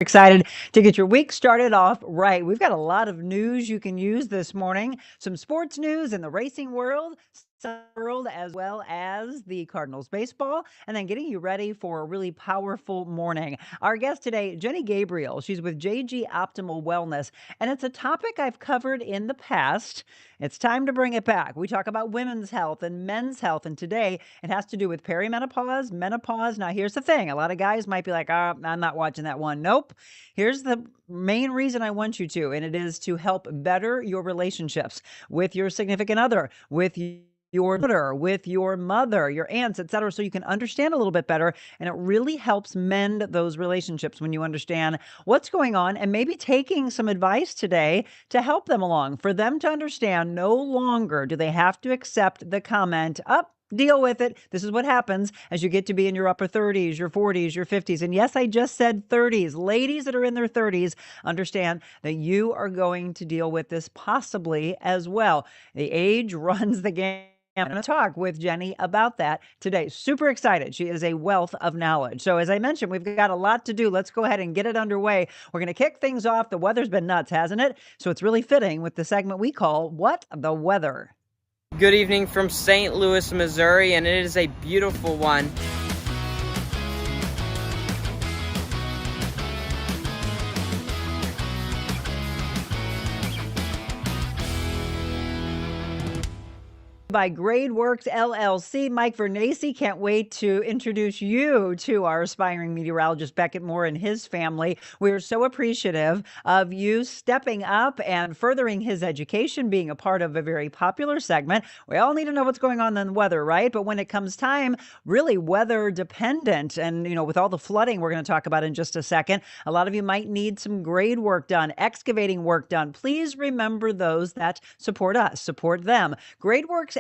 Excited to get your week started off right. We've got a lot of news you can use this morning. Some sports news in the racing world, as well as the Cardinals baseball, and then getting you ready for a really powerful morning. Our guest today, Jenny Gabriel. She's with JG Optimal Wellness, and it's a topic I've covered in the past. It's time to bring it back. We talk about women's health and men's health, and today it has to do with perimenopause, menopause. Now, here's the thing. A lot of guys might be like, I'm not watching that one. Nope. Here's the main reason I want you to, and it is to help better your relationships with your significant other, with your daughter, with your mother, your aunts, etc., so you can understand a little bit better. And it really helps mend those relationships when you understand what's going on and maybe taking some advice today to help them along, for them to understand no longer do they have to accept the comment, up, deal with it. This is what happens as you get to be in your upper 30s, your 40s, your 50s. And yes, I just said 30s. Ladies that are in their 30s, understand that you are going to deal with this possibly as well. The age runs the game. I'm going to talk with Jenny about that today. Super excited. She is a wealth of knowledge. So as I mentioned, we've got a lot to do. Let's go ahead and get it underway. We're going to kick things off. The weather's been nuts, hasn't it? So it's really fitting with the segment we call What the Weather. Good evening from St. Louis, Missouri, and it is a beautiful one. By GradeWorks LLC. Mike Vernacci, can't wait to introduce you to our aspiring meteorologist, Beckett Moore, and his family. We're so appreciative of you stepping up and furthering his education, being a part of a very popular segment. We all need to know what's going on in the weather, right? But when it comes time, really weather dependent, and with all the flooding we're going to talk about in just a second, a lot of you might need some grade work done, excavating work done. Please remember those that support us, support them. GradeWorks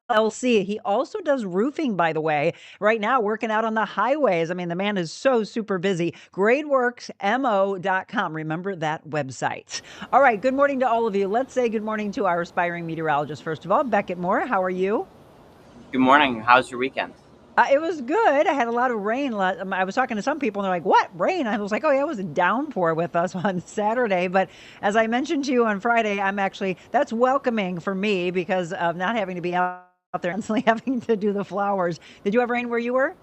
LLC. He also does roofing, by the way, right now working out on the highways. I mean, the man is so super busy. GradeWorksMO.com. Remember that website. All right. Good morning to all of you. Let's say good morning to our aspiring meteorologist. First of all, Beckett Moore, how are you? Good morning. How's your weekend? It was good. I had a lot of rain. I was talking to some people and they're like, what, rain? I was like, oh yeah, it was a downpour with us on Saturday. But as I mentioned to you on Friday, that's welcoming for me because of not having to be out there constantly having to do the flowers. Did you have rain where you were?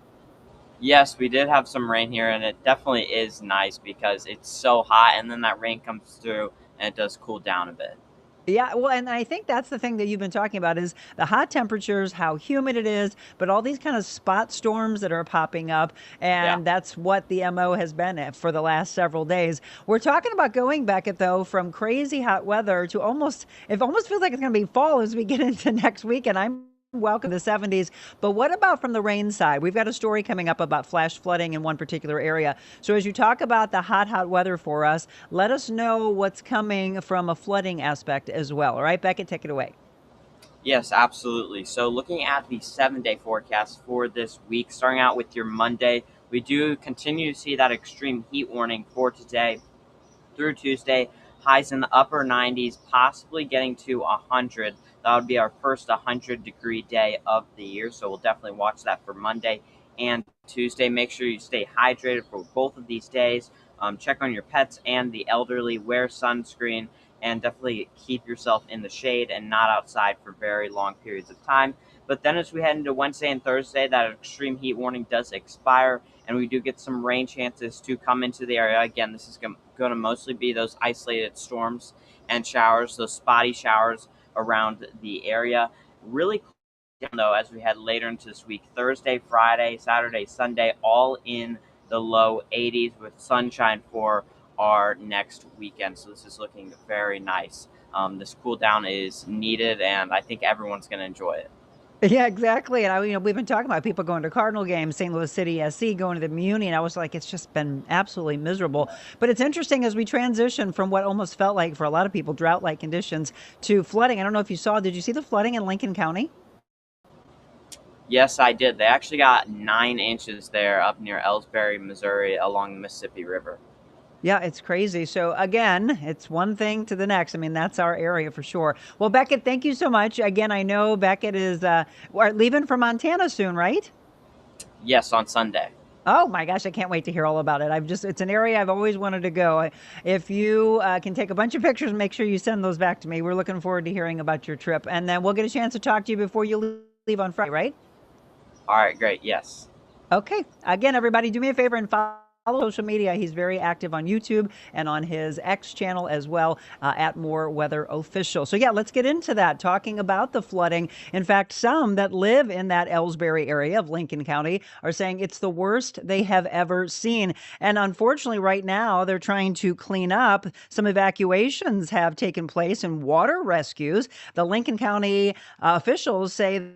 Yes, we did have some rain here, and it definitely is nice because it's so hot, and then that rain comes through and it does cool down a bit. Yeah, well, and I think that's the thing that you've been talking about is the hot temperatures, how humid it is, but all these kind of spot storms that are popping up, Yeah. and that's what the MO has been for the last several days. We're talking about going back though from crazy hot weather to it almost feels like it's going to be fall as we get into next week, and I'm welcome to the 70s. But what about from the rain side? We've got a story coming up about flash flooding in one particular area. So as you talk about the hot weather for us, let us know what's coming from a flooding aspect as well. All right, Beckett, take it away. Yes, absolutely. So looking at the 7-day forecast for this week, starting out with your Monday, we do continue to see that extreme heat warning for today through Tuesday. Highs in the upper 90s, possibly getting to 100. That would be our first 100-degree day of the year, so we'll definitely watch that for Monday and Tuesday. Make sure you stay hydrated for both of these days. Check on your pets and the elderly. Wear sunscreen, and definitely keep yourself in the shade and not outside for very long periods of time. But then as we head into Wednesday and Thursday, that extreme heat warning does expire, and we do get some rain chances to come into the area. Again, this is going to mostly be those isolated storms and showers, those spotty showers around the area. Really cool down, though, as we head later into this week. Thursday, Friday, Saturday, Sunday, all in the low 80s with sunshine for our next weekend. So this is looking very nice. This cool down is needed, and I think everyone's going to enjoy it. Yeah, exactly. And we've been talking about people going to Cardinal games, St. Louis City SC, going to the Muni, and I was like, it's just been absolutely miserable. But it's interesting as we transition from what almost felt like for a lot of people drought-like conditions to flooding. I don't know if you did you see the flooding in Lincoln County? Yes, I did. They actually got 9 inches there up near Ellsbury, Missouri, along the Mississippi River. Yeah, it's crazy. So again, it's one thing to the next. I mean, that's our area for sure. Well, Beckett, thank you so much. Again, I know Beckett is leaving for Montana soon, right? Yes, on Sunday. Oh my gosh, I can't wait to hear all about it. It's an area I've always wanted to go. If you can take a bunch of pictures, make sure you send those back to me. We're looking forward to hearing about your trip. And then we'll get a chance to talk to you before you leave on Friday, right? All right, great. Yes. Okay. Again, everybody, do me a favor and follow social media. He's very active on YouTube and on his X channel as well, at More Weather Official. So yeah, let's get into that, talking about the flooding. In fact, some that live in that Ellsbury area of Lincoln County are saying it's the worst they have ever seen. And unfortunately, right now, they're trying to clean up. Some evacuations have taken place and water rescues. The Lincoln County officials say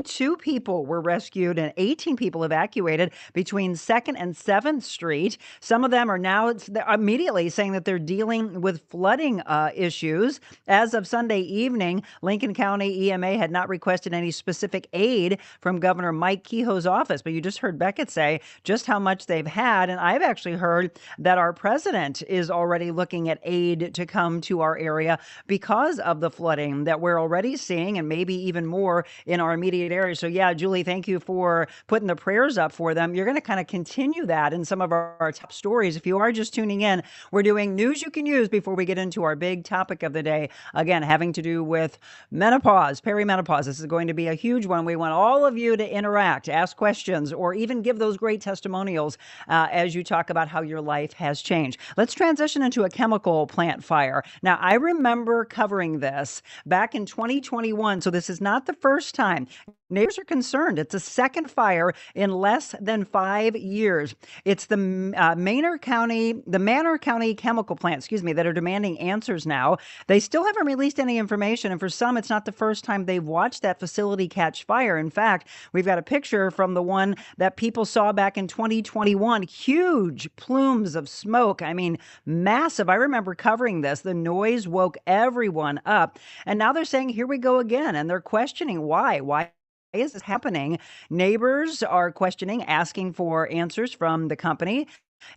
2 people were rescued and 18 people evacuated between 2nd and 7th Street. Some of them are now they're immediately saying that they're dealing with flooding issues. As of Sunday evening, Lincoln County EMA had not requested any specific aid from Governor Mike Kehoe's office, but you just heard Beckett say just how much they've had. And I've actually heard that our president is already looking at aid to come to our area because of the flooding that we're already seeing, and maybe even more in our immediate area. So yeah, Julie, thank you for putting the prayers up for them. You're going to kind of continue that in some of our top stories. If you are just tuning in, we're doing news you can use before we get into our big topic of the day. Again, having to do with menopause, perimenopause. This is going to be a huge one. We want all of you to interact, ask questions, or even give those great testimonials as you talk about how your life has changed. Let's transition into a chemical plant fire. Now, I remember covering this back in 2021, so this is not the first time. Neighbors are concerned. It's a second fire in less than 5 years. It's the Manor County chemical plant, that are demanding answers now. They still haven't released any information, and for some, it's not the first time they've watched that facility catch fire. In fact, we've got a picture from the one that people saw back in 2021. Huge plumes of smoke. I mean, massive. I remember covering this. The noise woke everyone up, and now they're saying, here we go again, and they're questioning why. Why is this happening? Neighbors are questioning, asking for answers from the company.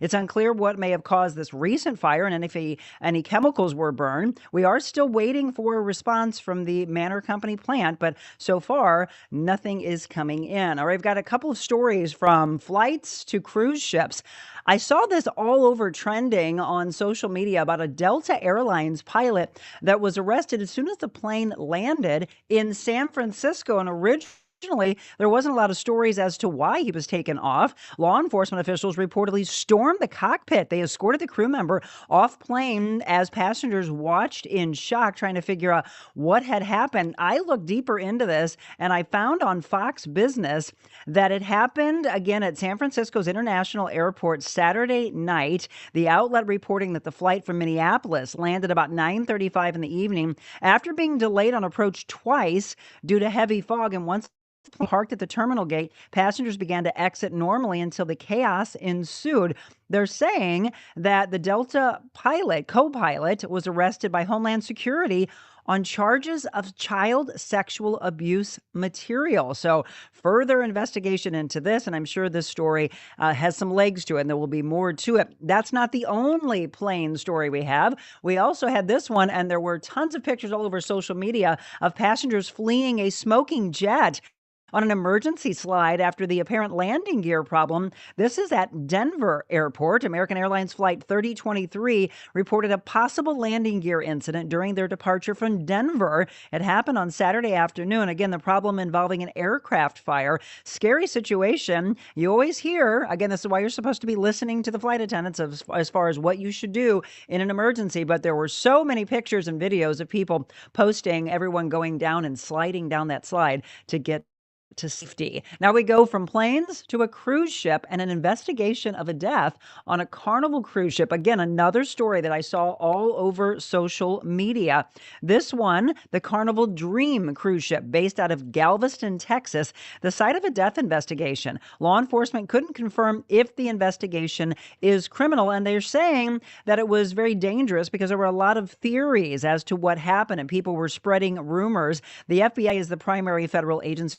It's unclear what may have caused this recent fire and if any chemicals were burned. We are still waiting for a response from the Manor Company plant, but so far, nothing is coming in. All right, I've got a couple of stories from flights to cruise ships. I saw this all over trending on social media about a Delta Airlines pilot that was arrested as soon as the plane landed in San Francisco, and originally, there wasn't a lot of stories as to why he was taken off. Law enforcement officials reportedly stormed the cockpit. They escorted the crew member off plane as passengers watched in shock, trying to figure out what had happened. I looked deeper into this, and I found on Fox Business that it happened again at San Francisco's International Airport Saturday night. The outlet reporting that the flight from Minneapolis landed about 9:35 in the evening after being delayed on approach twice due to heavy fog, and once parked at the terminal gate, passengers began to exit normally until the chaos ensued. They're saying that the Delta co-pilot, was arrested by Homeland Security on charges of child sexual abuse material. So further investigation into this, and I'm sure this story has some legs to it, and there will be more to it. That's not the only plane story we have. We also had this one, and there were tons of pictures all over social media of passengers fleeing a smoking jet on an emergency slide after the apparent landing gear problem. This is at Denver Airport. American Airlines Flight 3023 reported a possible landing gear incident during their departure from Denver. It happened on Saturday afternoon. Again, the problem involving an aircraft fire. Scary situation. You always hear, again, this is why you're supposed to be listening to the flight attendants as far as what you should do in an emergency. But there were so many pictures and videos of people posting, everyone going down and sliding down that slide to get to safety. Now we go from planes to a cruise ship and an investigation of a death on a Carnival cruise ship. Again, another story that I saw all over social media. This one, the Carnival Dream cruise ship based out of Galveston, Texas, the site of a death investigation. Law enforcement couldn't confirm if the investigation is criminal, and they're saying that it was very dangerous because there were a lot of theories as to what happened and people were spreading rumors. The FBI is the primary federal agency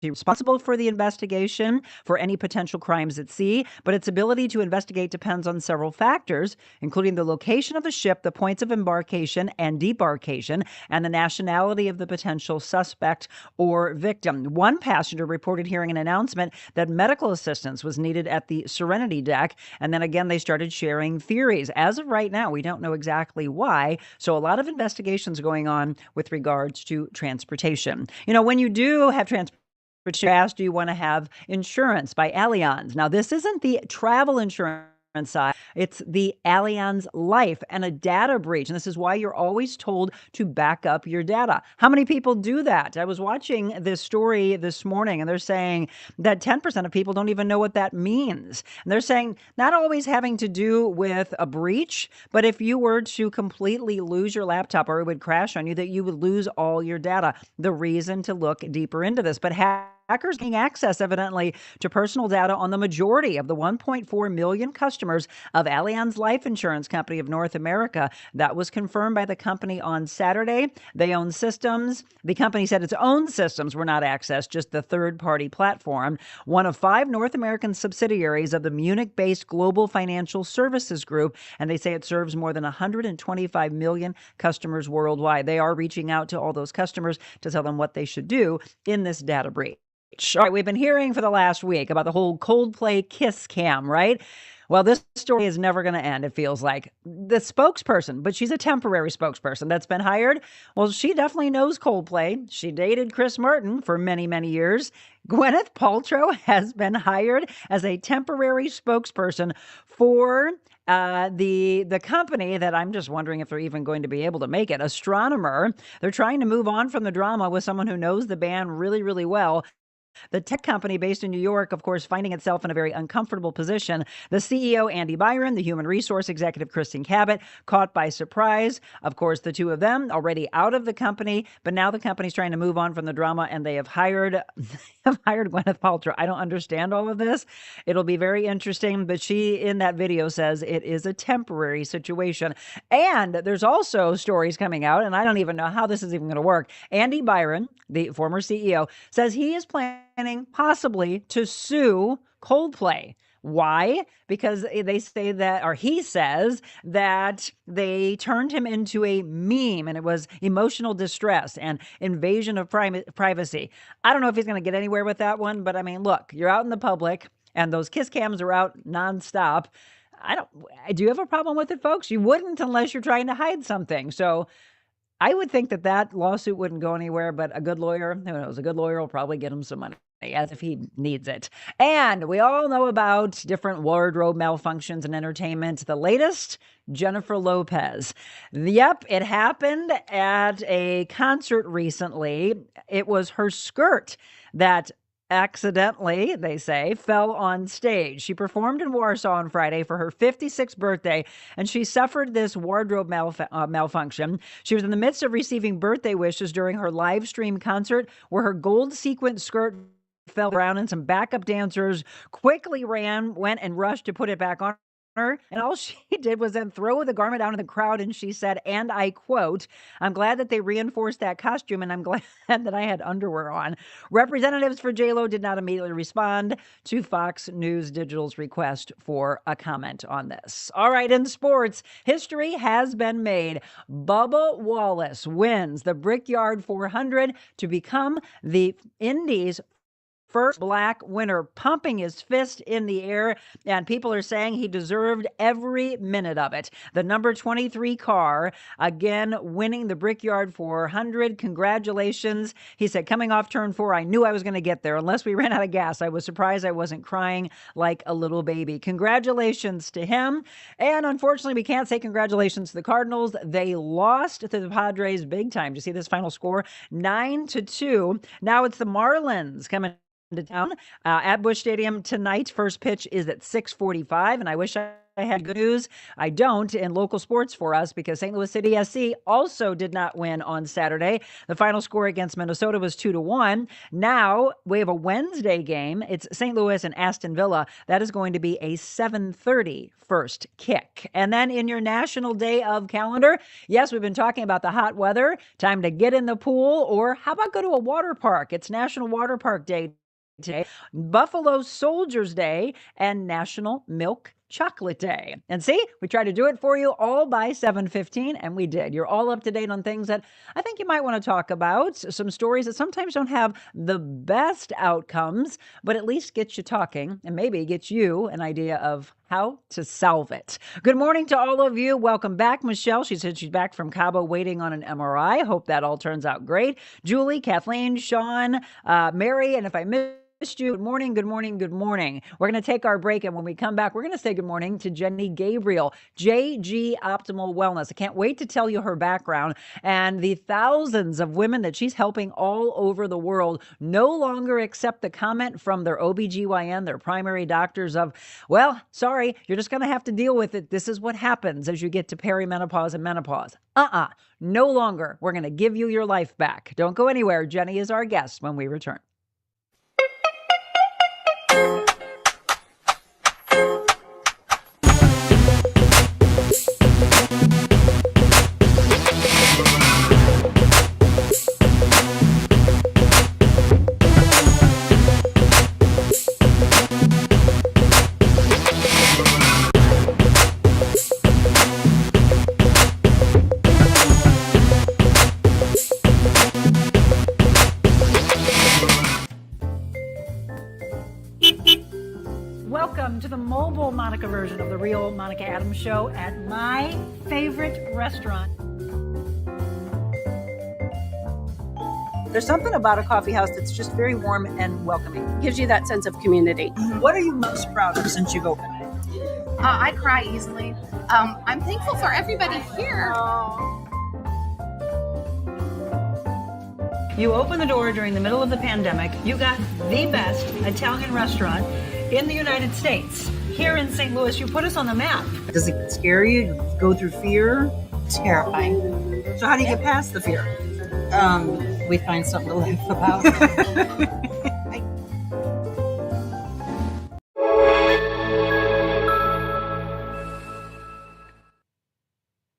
responsible for the investigation for any potential crimes at sea, but its ability to investigate depends on several factors, including the location of the ship, the points of embarkation and debarkation, and the nationality of the potential suspect or victim. One passenger reported hearing an announcement that medical assistance was needed at the Serenity deck, and then again they started sharing theories. As of right now, we don't know exactly why, so a lot of investigations going on with regards to transportation. When you do have transportation, but you asked, do you want to have insurance by Allianz? Now, this isn't the travel insurance side. It's the Allianz Life and a data breach. And this is why you're always told to back up your data. How many people do that? I was watching this story this morning, and they're saying that 10% of people don't even know what that means. And they're saying not always having to do with a breach, but if you were to completely lose your laptop or it would crash on you, that you would lose all your data. The reason to look deeper into this. But hackers gain access, evidently, to personal data on the majority of the 1.4 million customers of Allianz Life Insurance Company of North America. That was confirmed by the company on Saturday. They own systems. The company said its own systems were not accessed, just the third-party platform. One of 5 North American subsidiaries of the Munich-based Global Financial Services Group, and they say it serves more than 125 million customers worldwide. They are reaching out to all those customers to tell them what they should do in this data breach. All right, we've been hearing for the last week about the whole Coldplay kiss cam, right? Well, this story is never going to end, it feels like. The spokesperson, but she's a temporary spokesperson that's been hired. Well, she definitely knows Coldplay. She dated Chris Martin for many, many years. Gwyneth Paltrow has been hired as a temporary spokesperson for the company that I'm just wondering if they're even going to be able to make it. Astronomer. They're trying to move on from the drama with someone who knows the band really, really well. The tech company based in New York, of course, finding itself in a very uncomfortable position. The CEO, Andy Byron, the human resource executive, Kristen Cabot, caught by surprise. Of course, the two of them already out of the company, but now the company's trying to move on from the drama, and they have hired Gwyneth Paltrow. I don't understand all of this. It'll be very interesting, but she, in that video, says it is a temporary situation. And there's also stories coming out, and I don't even know how this is even going to work. Andy Byron, the former CEO, says he is planning possibly to sue Coldplay. Why? Because they say that, or he says that they turned him into a meme, and it was emotional distress and invasion of privacy. I don't know if he's going to get anywhere with that one, but I mean, look, you're out in the public and those kiss cams are out nonstop. Do you have a problem with it, folks? You wouldn't unless you're trying to hide something. So I would think that lawsuit wouldn't go anywhere, but a good lawyer, who knows, a good lawyer will probably get him some money, as if he needs it. And we all know about different wardrobe malfunctions in entertainment. The latest, Jennifer Lopez. Yep, it happened at a concert recently. It was her skirt that accidentally, they say, fell on stage. She performed in Warsaw on Friday for her 56th birthday, and she suffered this wardrobe malfunction. She was in the midst of receiving birthday wishes during her live stream concert, where her gold sequin skirt fell around, and some backup dancers quickly went and rushed to put it back on her, and all she did was then throw the garment out in the crowd, and she said, and I quote, "I'm glad that they reinforced that costume, and I'm glad that I had underwear on." Representatives for JLo did not immediately respond to Fox News Digital's request for a comment on this. All right, in sports, history has been made. Bubba Wallace wins the Brickyard 400 to become the Indy's first black winner, pumping his fist in the air, and people are saying he deserved every minute of it. The number 23 car, again, winning the Brickyard 400. Congratulations. He said, coming off turn 4, I knew I was going to get there. Unless we ran out of gas, I was surprised I wasn't crying like a little baby. Congratulations to him. And unfortunately, we can't say congratulations to the Cardinals. They lost to the Padres big time. Do you see this final score? 9-2. Now it's the Marlins coming to town at Busch Stadium tonight. First pitch is at 6:45, and I wish I had good news. I don't in local sports for us because St. Louis City SC also did not win on Saturday. The final score against Minnesota was 2-1. Now we have a Wednesday game. It's St. Louis and Aston Villa. That is going to be a 7:30 first kick. And then in your National Day of calendar, yes, we've been talking about the hot weather. Time to get in the pool, or how about go to a water park? It's National Water Park Day today, Buffalo Soldiers Day, and National Milk Chocolate Day. And see, we tried to do it for you all by 7:15, and we did. You're all up to date on things that I think you might want to talk about. Some stories that sometimes don't have the best outcomes, but at least get you talking and maybe get you an idea of how to solve it. Good morning to all of you. Welcome back, Michelle. She said she's back from Cabo waiting on an MRI. Hope that all turns out great. Julie, Kathleen, Sean, Mary, and if I missed you, good morning, good morning, good morning. We're going to take our break, and when we come back, we're going to say good morning to Jenny Gabriel, JG Optimal Wellness. I can't wait to tell you her background and the thousands of women that she's helping all over the world no longer accept the comment from their OBGYN, their primary doctors of, well, sorry, you're just going to have to deal with it. This is what happens as you get to perimenopause and menopause. No longer. We're going to give you your life back. Don't go anywhere. Jenny is our guest when we return. Welcome to the mobile Monica version of the Real Monica Adams Show at my favorite restaurant. There's something about a coffee house that's just very warm and welcoming. Gives you that sense of community. What are you most proud of since you've opened it? I cry easily. I'm thankful for everybody here. You opened the door during the middle of the pandemic. You got the best Italian restaurant in the United States. Here in St. Louis, you put us on the map. Does it scare you? You go through fear? Terrifying. So how do you get past the fear? We find something to laugh about.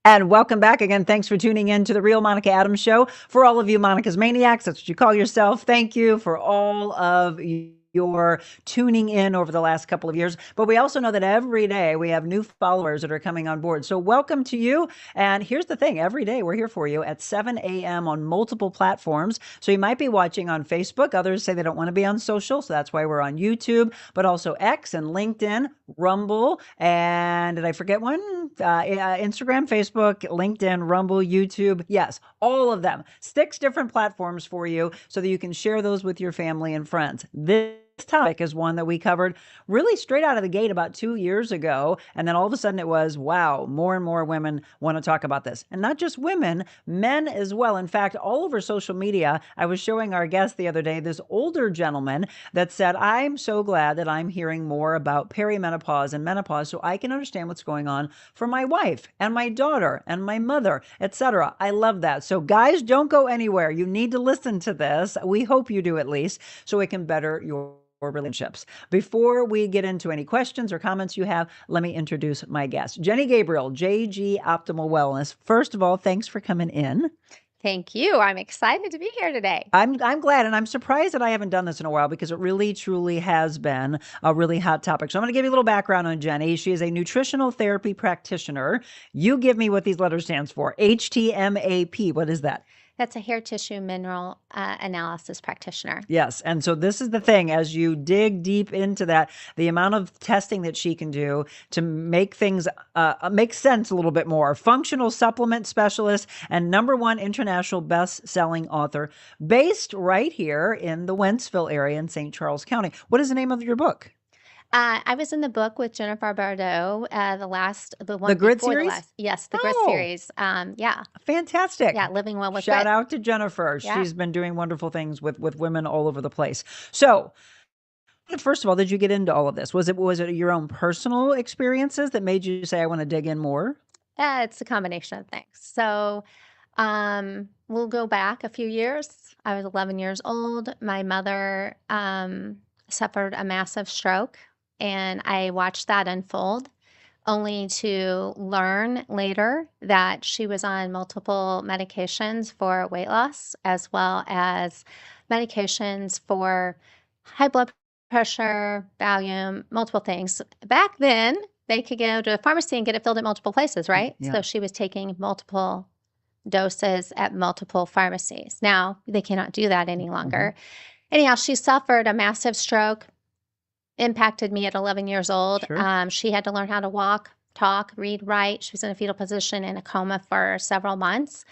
And welcome back again. Thanks for tuning in to the Real Monica Adams Show. For all of you Monica's Maniacs, that's what you call yourself. Thank you for all of your tuning in over the last couple of years. But we also know that every day we have new followers that are coming on board. So welcome to you. And here's the thing. Every day we're here for you at 7 a.m. on multiple platforms. So you might be watching on Facebook. Others say they don't want to be on social. So that's why we're on YouTube, but also X and LinkedIn, Rumble. And did I forget one? Instagram, Facebook, LinkedIn, Rumble, YouTube. Yes, all of them. 6 different platforms for you so that you can share those with your family and friends. This topic is one that we covered really straight out of the gate about 2 years ago. And then all of a sudden it was, wow, more and more women want to talk about this. And not just women, men as well. In fact, all over social media, I was showing our guest the other day, this older gentleman that said, I'm so glad that I'm hearing more about perimenopause and menopause so I can understand what's going on for my wife and my daughter and my mother, etc. I love that. So guys, don't go anywhere. You need to listen to this. We hope you do at least, so it can better your relationships. Before we get into any questions or comments you have, let me introduce my guest, Jenny Gabriel, JG Optimal Wellness. First of all, thanks for coming in. Thank you. I'm excited to be here today. I'm glad, and I'm surprised that I haven't done this in a while because it really, truly has been a really hot topic. So I'm going to give you a little background on Jenny. She is a nutritional therapy practitioner. You give me what these letters stands for. HTMAP. What is that? That's a hair tissue mineral analysis practitioner. Yes. And so this is the thing, as you dig deep into that, the amount of testing that she can do to make things make sense a little bit more. Functional supplement specialist and #1 international best-selling author based right here in the Wentzville area in St. Charles County. What is the name of your book? I was in the book with Jennifer Bardot, the one The Grid before series? the last. Yes, the Grid Oh. series. Yeah, Fantastic. yeah, living well with Shout Grit. out to Jennifer. Yeah. She's been doing wonderful things with women all over the place. So First of all, did you get into all of this? Was it your own personal experiences that made you say, I want to dig in more? It's a combination of things. So, we'll go back a few years. I was 11 years old. My mother suffered a massive stroke, and I watched that unfold, only to learn later that she was on multiple medications for weight loss, as well as medications for high blood pressure, Valium, multiple things. Back then, they could go to a pharmacy and get it filled at multiple places, right? Yeah. So she was taking multiple doses at multiple pharmacies. Now they cannot do that any longer. Anyhow, she suffered a massive stroke, impacted me at 11 years old. Sure. She had to learn how to walk, talk, read, write. She was in a fetal position in a coma for several months.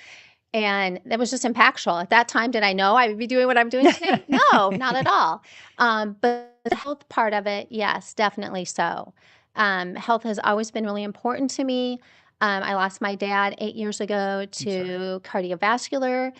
And that was just impactful. At that time, did I know I would be doing what I'm doing today? No, not at all. But the health part of it, yes, definitely so. Health has always been really important to me. I lost my dad 8 years ago to cardiovascular.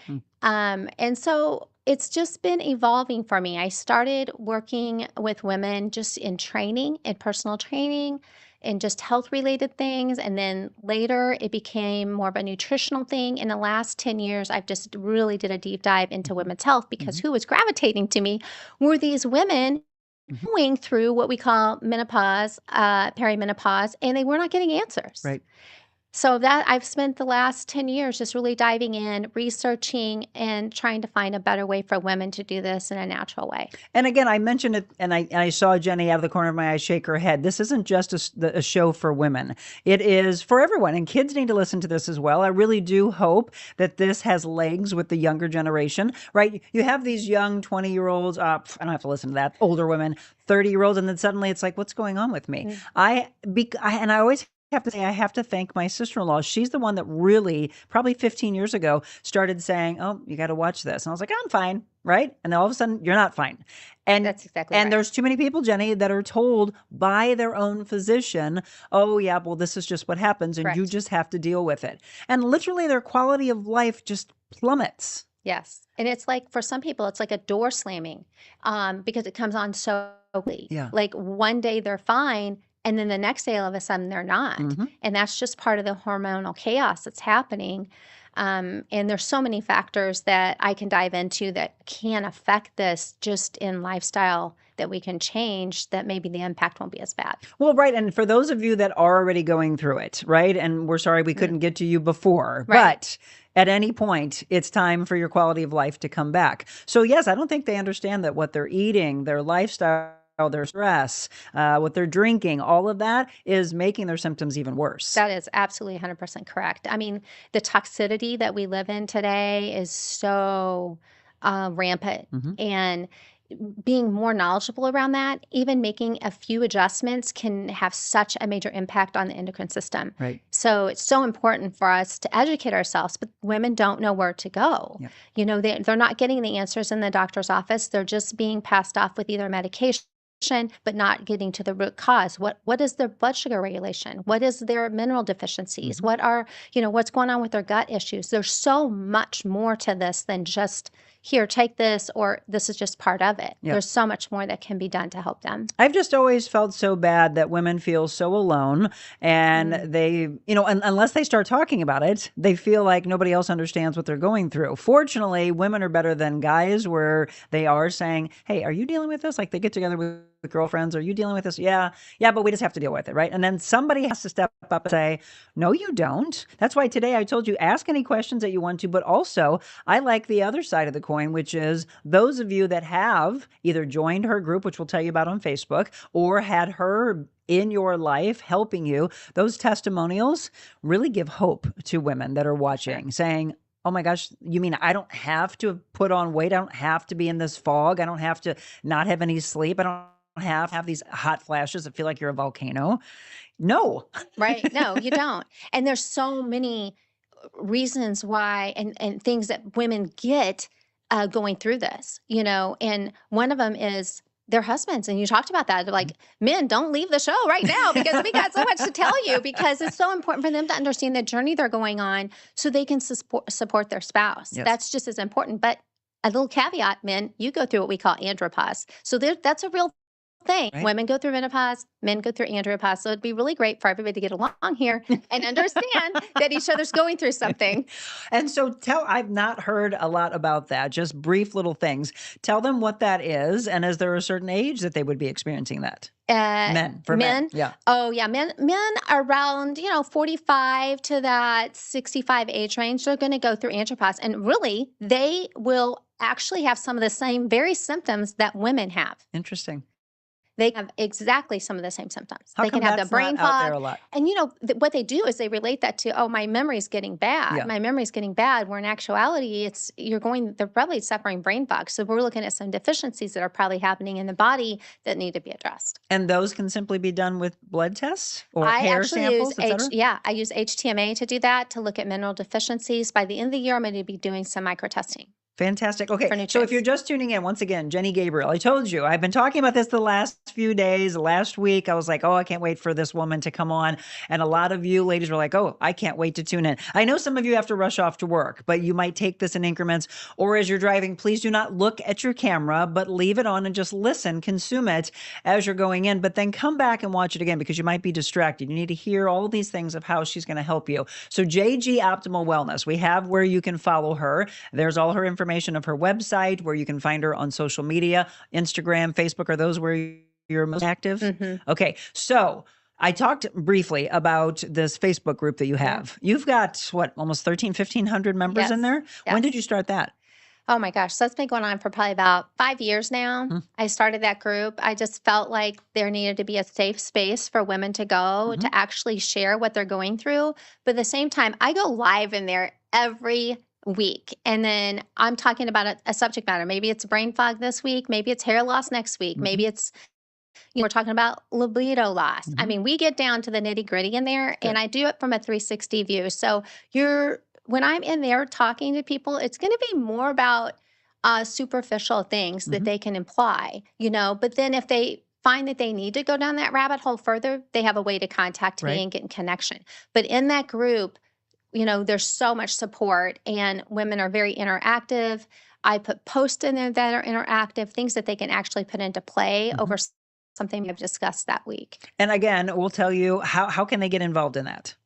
And so it's just been evolving for me. I started working with women just in training, in personal training, and just health related things. And then later it became more of a nutritional thing. In the last 10 years, I've just really did a deep dive into women's health because who was gravitating to me were these women going through what we call menopause, perimenopause, and they were not getting answers. Right. So that I've spent the last 10 years just really diving in, researching, and trying to find a better way for women to do this in a natural way. And again, I mentioned it, and I saw Jenny out of the corner of my eye shake her head. This isn't just a show for women. It is for everyone, and kids need to listen to this as well. I really do hope that this has legs with the younger generation, right? You have these young 20-year-olds, I don't have to listen to that, older women, 30-year-olds, and then suddenly it's like, what's going on with me? And I always have to say, I have to thank my sister-in-law. She's the one that really, probably 15 years ago, started saying, oh, you got to watch this. And I was like, I'm fine, right? And then all of a sudden, you're not fine. And That's exactly right. there's too many people, Jenny, that are told by their own physician, oh, yeah, well, this is just what happens, and you Correct. just have to deal with it. And literally, their quality of life just plummets. Yes. And it's like, for some people, it's like a door slamming because it comes on so quickly. Yeah. Like one day they're fine, and then the next day, all of a sudden, they're not. And that's just part of the hormonal chaos that's happening. And there's so many factors that I can dive into that can affect this just in lifestyle that we can change, that maybe the impact won't be as bad. Well, right. And for those of you that are already going through it, right? And we're sorry we couldn't get to you before, Right. but at any point, it's time for your quality of life to come back. So yes, I don't think they understand that what they're eating, their lifestyle, their stress, what they're drinking, all of that is making their symptoms even worse. That is absolutely 100% correct. I mean, the toxicity that we live in today is so rampant. And being more knowledgeable around that, even making a few adjustments can have such a major impact on the endocrine system. Right. So it's so important for us to educate ourselves, but women don't know where to go. Yep. You know, they're not getting the answers in the doctor's office. They're just being passed off with either medication, but not getting to the root cause. What is their blood sugar regulation? What is their mineral deficiencies? What are, what's going on with their gut issues? There's so much more to this than just, here, take this, or this is just part of it. Yeah. There's so much more that can be done to help them. I've just always felt so bad that women feel so alone, and they, unless they start talking about it, they feel like nobody else understands what they're going through. Fortunately, women are better than guys, where they are saying, hey, are you dealing with this? Like, they get together with girlfriends, are you dealing with this? Yeah, but we just have to deal with it, right? And then somebody has to step up and say, no, you don't. That's why today I told you, ask any questions that you want to, but also I like the other side of the coin, which is those of you that have either joined her group, which we'll tell you about on Facebook, or had her in your life helping you. Those testimonials really give hope to women that are watching, saying, oh my gosh, you mean I don't have to put on weight? I don't have to be in this fog. I don't have to not have any sleep. I don't have these hot flashes that feel like you're a volcano. No. Right. No, you don't. And there's so many reasons why and things that women get going through this, and one of them is their husbands. And you talked about that. They're like, men, don't leave the show right now because we got so much to tell you, because it's so important for them to understand the journey they're going on so they can support their spouse. Yes. That's just as important. But a little caveat, men, you go through what we call andropause. So that's a real thing. Right. Women go through menopause, men go through andropause. So it'd be really great for everybody to get along here and understand that each other's going through something. And so I've not heard a lot about that, just brief little things. Tell them what that is. And is there a certain age that they would be experiencing that? For men. Yeah. Oh yeah. Men around, 45 to that 65 age range, they're going to go through andropause. And really, they will actually have some of the same very symptoms that women have. Interesting. They have exactly some of the same symptoms. How They can come have the that's brain not out there fog. a lot? And what they do is they relate that to, oh, my memory's getting bad. Yeah. My memory's getting bad. Where in actuality, they're probably suffering brain fog. So we're looking at some deficiencies that are probably happening in the body that need to be addressed. And those can simply be done with blood tests or I hair actually samples, et cetera? I use HTMA to do that, to look at mineral deficiencies. By the end of the year, I'm going to be doing some micro testing. Fantastic. Okay, For so if nutrients. you're just tuning in, once again, Jenny Gabriel, I told you, I've been talking about this the last few days. Last week, I was like, oh, I can't wait for this woman to come on. And a lot of you ladies were like, oh, I can't wait to tune in. I know some of you have to rush off to work, but you might take this in increments. Or as you're driving, please do not look at your camera, but leave it on and just listen, consume it as you're going in, but then come back and watch it again because you might be distracted. You need to hear all these things of how she's going to help you. So JG Optimal Wellness, we have where you can follow her. There's all her information of her website, where you can find her on social media, Instagram, Facebook. Are those where you're most active? Mm-hmm. Okay. So I talked briefly about this Facebook group that you have. You've got almost 1,500 members Yes. in there. Yes. When did you start that? Oh my gosh. So that's been going on for probably about 5 years now. I started that group. I just felt like there needed to be a safe space for women to go to actually share what they're going through. But at the same time, I go live in there every week. And then I'm talking about a subject matter. Maybe it's brain fog this week. Maybe it's hair loss next week. Maybe it's, we're talking about libido loss. I mean, we get down to the nitty gritty in there, and I do it from a 360 view. So when I'm in there talking to people, it's going to be more about superficial things that they can imply, but then if they find that they need to go down that rabbit hole further, they have a way to contact me and get in connection. But in that group, there's so much support, and women are very interactive. I put posts in there that are interactive, things that they can actually put into play over something we've discussed that week. And again, we'll tell you how can they get involved in that?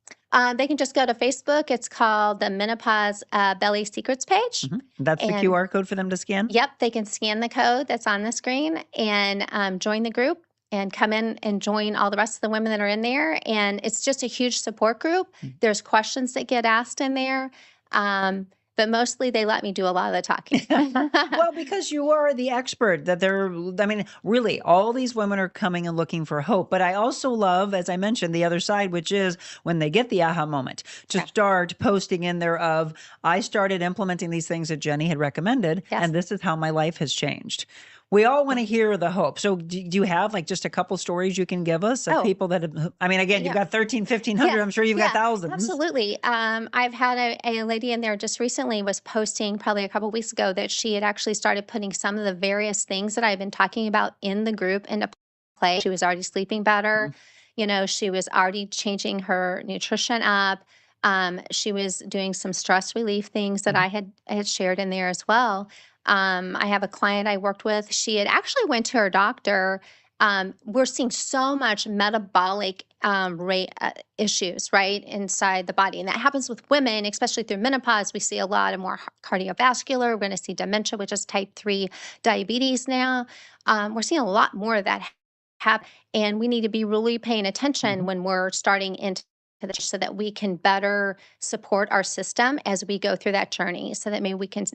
They can just go to Facebook. It's called the Menopause Belly Secrets page. That's the QR code for them to scan? Yep. They can scan the code that's on the screen and join the group and come in and join all the rest of the women that are in there. And it's just a huge support group. There's questions that get asked in there. But mostly they let me do a lot of the talking. Well, because you are the expert really, all these women are coming and looking for hope. But I also love, as I mentioned, the other side, which is when they get the aha moment, to start posting in there of, I started implementing these things that Jenny had recommended, and this is how my life has changed. We all want to hear the hope. So do you have just a couple stories you can give us of people that have, again, you've got 1,500. I'm sure you've got thousands. Absolutely. I've had a lady in there just recently was posting probably a couple weeks ago that she had actually started putting some of the various things that I've been talking about in the group into play. She was already sleeping better. She was already changing her nutrition up. She was doing some stress relief things that I had shared in there as well. I have a client I worked with. She had actually went to her doctor. We're seeing so much metabolic issues, right, inside the body. And that happens with women, especially through menopause. We see a lot of more cardiovascular. We're going to see dementia, which is type 3 diabetes now. We're seeing a lot more of that happen. And we need to be really paying attention when we're starting into so that we can better support our system as we go through that journey, so that maybe we can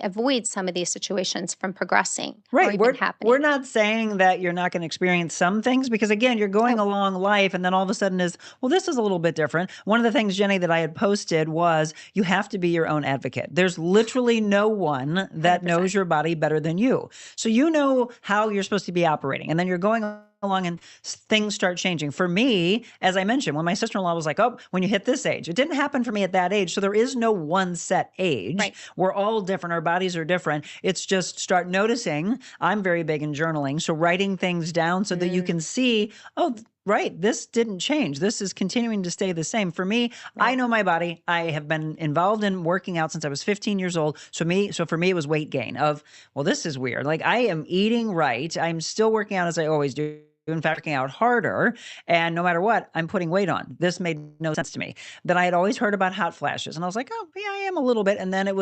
avoid some of these situations from progressing. Right. Or even happening. We're not saying that you're not going to experience some things, because again, you're going along life and then all of a sudden this is a little bit different. One of the things, Jenny, that I had posted was you have to be your own advocate. There's literally no one that 100%. knows your body better than you. So you know how you're supposed to be operating, and then you're going along and things start changing. For me, as I mentioned, when my sister-in-law was like, oh, when you hit this age, it didn't happen for me at that age. So there is no one set age. Right. We're all different. Our bodies are different. It's just start noticing. I'm very big in journaling. So writing things down so that you can see, oh, right, this didn't change. This is continuing to stay the same. For me, I know my body. I have been involved in working out since I was 15 years old. So for me, it was weight gain of, well, this is weird. Like I am eating right. I'm still working out as I always do. In fact, working out harder. And no matter what, I'm putting weight on. This made no sense to me. Then I had always heard about hot flashes. And I was like, oh, yeah, I am a little bit. And then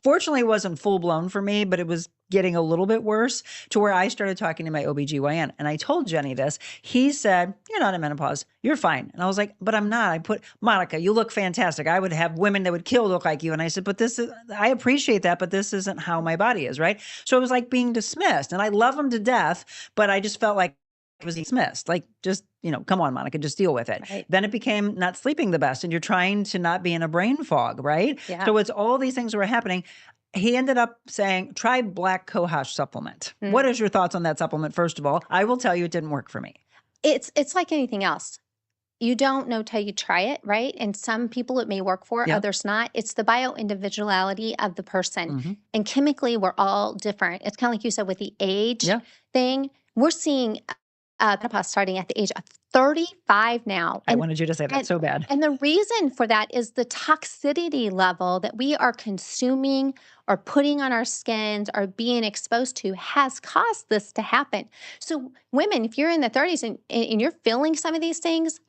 fortunately, it wasn't full blown for me, but it was getting a little bit worse to where I started talking to my OBGYN. And I told Jenny this. He said, you're not in menopause. You're fine. And I was like, but I'm not. Monica, you look fantastic. I would have women that would kill look like you. And I said, I appreciate that, but this isn't how my body is, right? So it was like being dismissed. And I love him to death, but I just felt like it was dismissed. Like, just, come on, Monica, just deal with it. Right. Then it became not sleeping the best and you're trying to not be in a brain fog, right? Yeah. So it's all these things that were happening. He ended up saying, try black cohosh supplement. What is your thoughts on that supplement? First of all, I will tell you it didn't work for me. It's like anything else. You don't know till you try it, right? And some people it may work for, others not. It's the bio-individuality of the person. And chemically, we're all different. It's kind of like you said with the age thing. We're seeing menopause starting at the age of 35 now. I wanted you to say that so bad. And the reason for that is the toxicity level that we are consuming or putting on our skins or being exposed to has caused this to happen. So women, if you're in the 30s and you're feeling some of these things,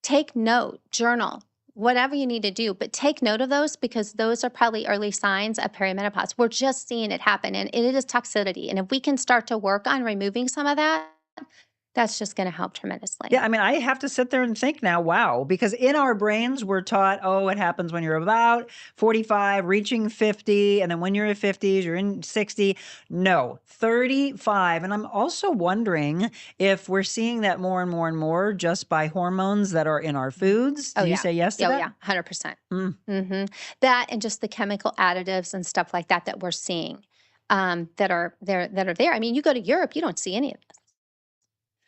take note, journal, whatever you need to do, but take note of those because those are probably early signs of perimenopause. We're just seeing it happen and it is toxicity. And if we can start to work on removing some of that, that's just going to help tremendously. Yeah, I mean, I have to sit there and think now, wow, because in our brains, we're taught, oh, it happens when you're about 45, reaching 50, and then when you're in 50s, you're in 60. No, 35. And I'm also wondering if we're seeing that more and more and more just by hormones that are in our foods. Do you say yes to that? Oh, yeah, 100%. That and just the chemical additives and stuff like that we're seeing that are there. I mean, you go to Europe, you don't see any of this.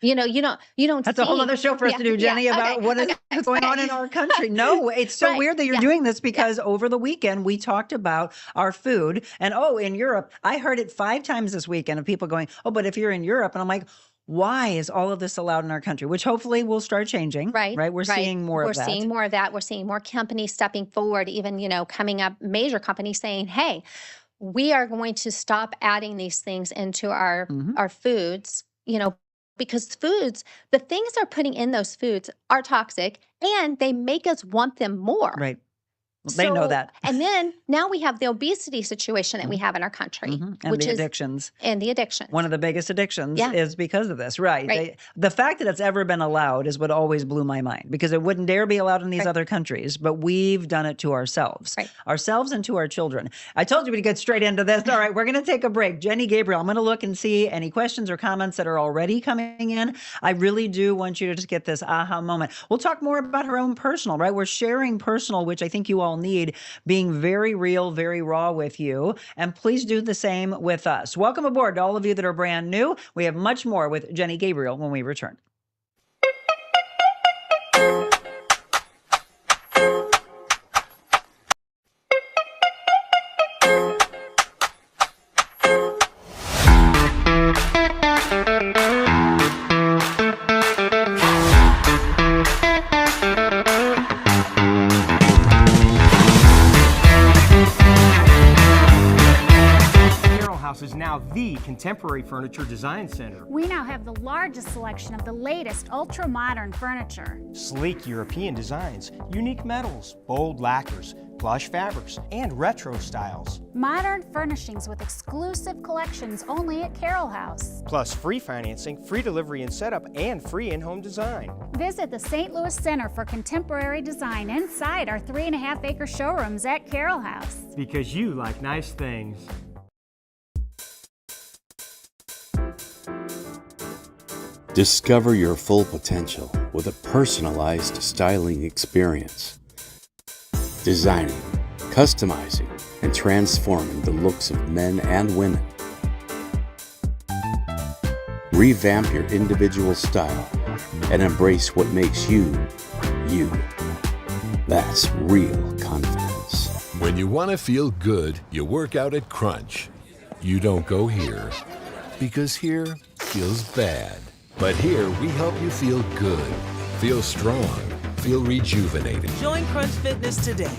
You don't. That's a whole other show for us to do, Jenny, about what is going on in our country. No, it's so weird that you're doing this because over the weekend we talked about our food and in Europe, I heard it 5 times this weekend of people going, oh, but if you're in Europe, and I'm like, why is all of this allowed in our country? Which hopefully will start changing. Right. We're seeing more of that. We're seeing more of that. We're seeing more companies stepping forward, even, coming up, major companies saying, hey, we are going to stop adding these things into our foods, because the things they're putting in those foods are toxic and they make us want them more. Right. Well, they know that. And then now we have the obesity situation that we have in our country. And the addictions. And the addictions. One of the biggest addictions is because of this. Right. The fact that it's ever been allowed is what always blew my mind because it wouldn't dare be allowed in these other countries, but we've done it to ourselves. Ourselves and to our children. I told you we'd get straight into this. All right, we're going to take a break. Jenny Gabriel, I'm going to look and see any questions or comments that are already coming in. I really do want you to just get this aha moment. We'll talk more about her own personal, right? We're sharing personal, which I think you all need, being very real, very raw with you. And please do the same with us. Welcome aboard to all of you that are brand new. We have much more with Jenny Gabriel when we return. Is now the contemporary furniture design center. We now have the largest selection of the latest ultra-modern furniture. Sleek European designs, unique metals, bold lacquers, plush fabrics, and retro styles. Modern furnishings with exclusive collections only at Carroll House. Plus free financing, free delivery and setup, and free in-home design. Visit the St. Louis Center for Contemporary Design inside our 3.5-acre showrooms at Carroll House. Because you like nice things. Discover your full potential with a personalized styling experience. Designing, customizing, and transforming the looks of men and women. Revamp your individual style and embrace what makes you, you. That's real confidence. When you want to feel good, you work out at Crunch. You don't go here, because here feels bad. But here we help you feel good, feel strong, feel rejuvenated. Join Crunch Fitness today.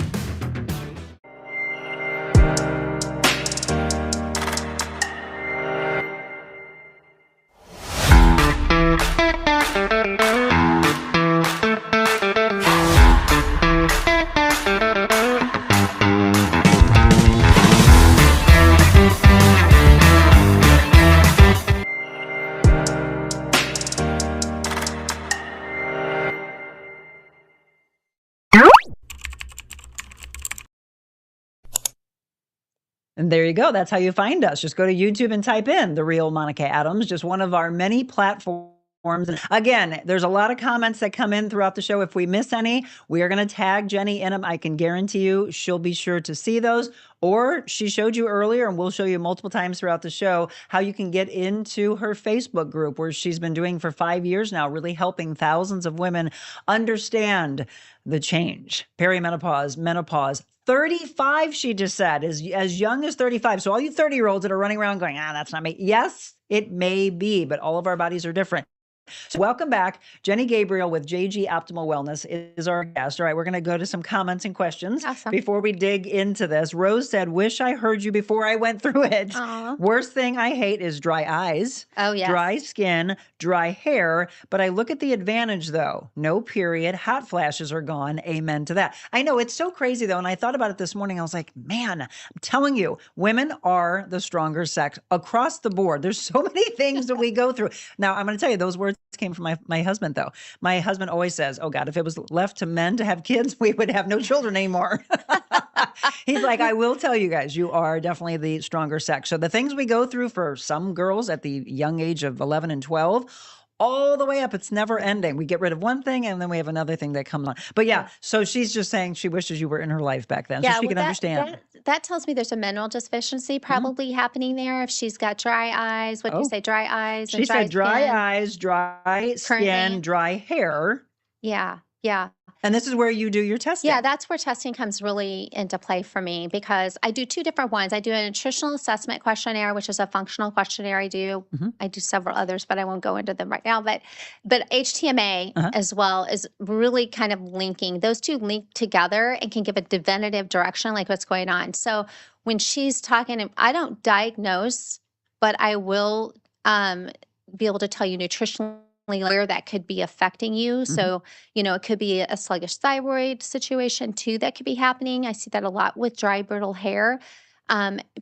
And there you go. That's how you find us. Just go to YouTube and type in The Real Monica Adams, just one of our many platforms. And again, there's a lot of comments that come in throughout the show. If we miss any, we are going to tag Jenny in them. I can guarantee you she'll be sure to see those. Or she showed you earlier, and we'll show you multiple times throughout the show, how you can get into her Facebook group, where she's been doing for 5 years now, really helping thousands of women understand the change. Perimenopause, menopause. 35, she just said, is as young as 35. So all you 30-year-olds that are running around going, that's not me. Yes, it may be, but all of our bodies are different. So welcome back. Jenny Gabriel with JG Optimal Wellness is our guest. All right, we're going to go to some comments and questions before we dig into this. Rose said, wish I heard you before I went through it. Aww. Worst thing I hate is dry eyes, dry skin, dry hair. But I look at the advantage, though. No period. Hot flashes are gone. Amen to that. I know it's so crazy, though. And I thought about it this morning. I was like, man, I'm telling you, women are the stronger sex across the board. There's so many things that we go through. Now, I'm going to tell you, those words came from my husband, though. My husband always says, oh God, if it was left to men to have kids, we would have no children anymore. He's like, I will tell you guys, you are definitely the stronger sex. So the things we go through for some girls at the young age of 11 and 12, all the way up, it's never ending. We get rid of one thing and then we have another thing that comes on. But yeah, so she's just saying she wishes you were in her life back then, so she can understand. That tells me there's a mineral deficiency probably happening there. If she's got dry eyes, what do you say, dry eyes? She said dry eyes, dry skin, dry hair. Yeah, yeah. And this is where you do your testing. Yeah, that's where testing comes really into play for me, because I do two different ones. I do a nutritional assessment questionnaire, which is a functional questionnaire. I do several others, but I won't go into them right now. But HTMA as well is really kind of linking. Those two link together and can give a definitive direction, like what's going on. So when she's talking, I don't diagnose, but I will be able to tell you nutritionally where that could be affecting you. So, it could be a sluggish thyroid situation too that could be happening. I see that a lot with dry, brittle hair.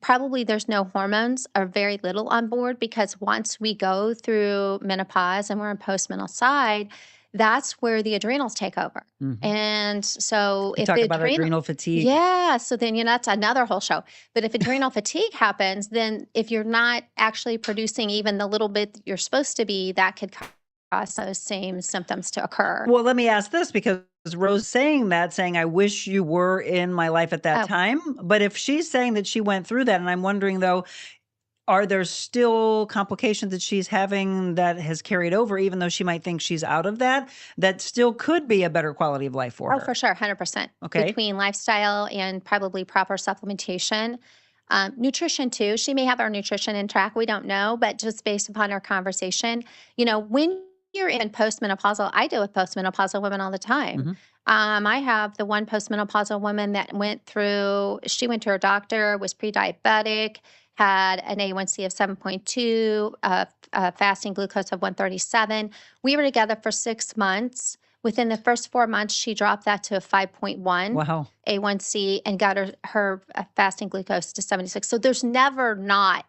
Probably there's no hormones or very little on board, because once we go through menopause and we're in postmenopause side, that's where the adrenals take over. And so if talk the about adrenal fatigue. Yeah. So then, that's another whole show. But if adrenal fatigue happens, then if you're not actually producing even the little bit that you're supposed to be, that could cause those same symptoms to occur. Well, let me ask this, because Rose saying, I wish you were in my life at that time. But if she's saying that she went through that, and I'm wondering, though, are there still complications that she's having that has carried over, even though she might think she's out of that still could be a better quality of life for her? Oh, for sure. 100%. Okay. Between lifestyle and probably proper supplementation. Nutrition too. She may have our nutrition in track. We don't know, but just based upon our conversation, when you're in postmenopausal, I deal with postmenopausal women all the time. I have the one postmenopausal woman that she went to her doctor, was pre-diabetic, had an A1C of 7.2, fasting glucose of 137. We were together for 6 months. Within the first 4 months, she dropped that to a 5.1 A1C and got her fasting glucose to 76. So there's never not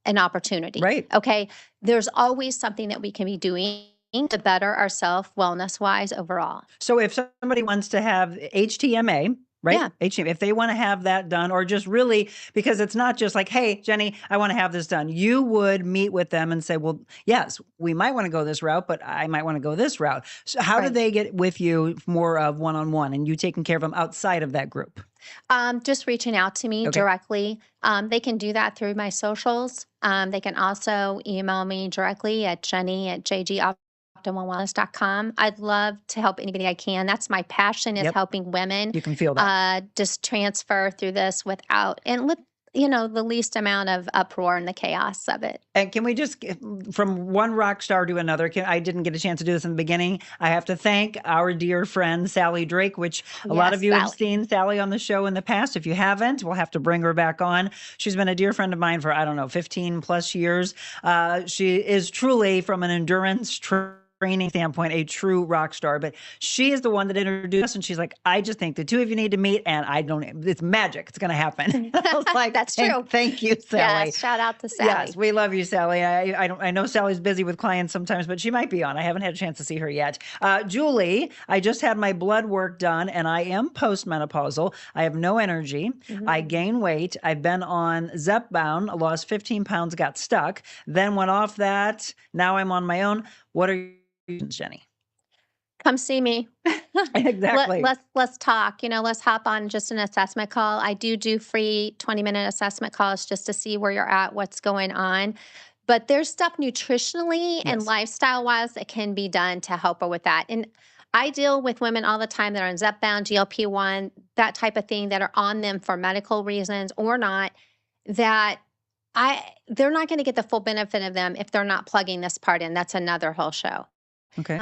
an opportunity. Right. Okay. There's always something that we can be doing to better ourselves wellness-wise overall. So if somebody wants to have HTMA, right? Yeah. HTMA, if they want to have that done, or just really, because it's not just like, hey, Jenny, I want to have this done. You would meet with them and say, well, yes, we might want to go this route, but I might want to go this route. So how do they get with you more of one-on-one, and you taking care of them outside of that group? Just reaching out to me directly. They can do that through my socials. They can also email me directly at jenny@jgoptimalwellness.com. I'd love to help anybody I can. That's my passion, is helping women. You can feel that. Just transfer through this without, and the least amount of uproar and the chaos of it. And can we just, from one rock star to another, I didn't get a chance to do this in the beginning. I have to thank our dear friend, Sally Drake, which a lot of you have seen Sally on the show in the past. If you haven't, we'll have to bring her back on. She's been a dear friend of mine for, 15 plus years. She is truly, from an endurance training standpoint, a true rock star, but she is the one that introduced us, and she's like, I just think the two of you need to meet, and it's magic. It's going to happen. I was like, that's true. Thank you, Sally. Yes, shout out to Sally. Yes, we love you, Sally. I know Sally's busy with clients sometimes, but she might be on. I haven't had a chance to see her yet. Julie, I just had my blood work done, and I am postmenopausal. I have no energy. I gain weight. I've been on Zepbound, lost 15 pounds, got stuck, then went off that. Now I'm on my own. What are Jenny? Come see me. Exactly. Let's talk. Let's hop on just an assessment call. I do free 20-minute assessment calls just to see where you're at, what's going on. But there's stuff nutritionally and lifestyle-wise that can be done to help her with that. And I deal with women all the time that are on Zepbound, GLP-1, that type of thing, that are on them for medical reasons or not, that they're not going to get the full benefit of them if they're not plugging this part in. That's another whole show. Okay.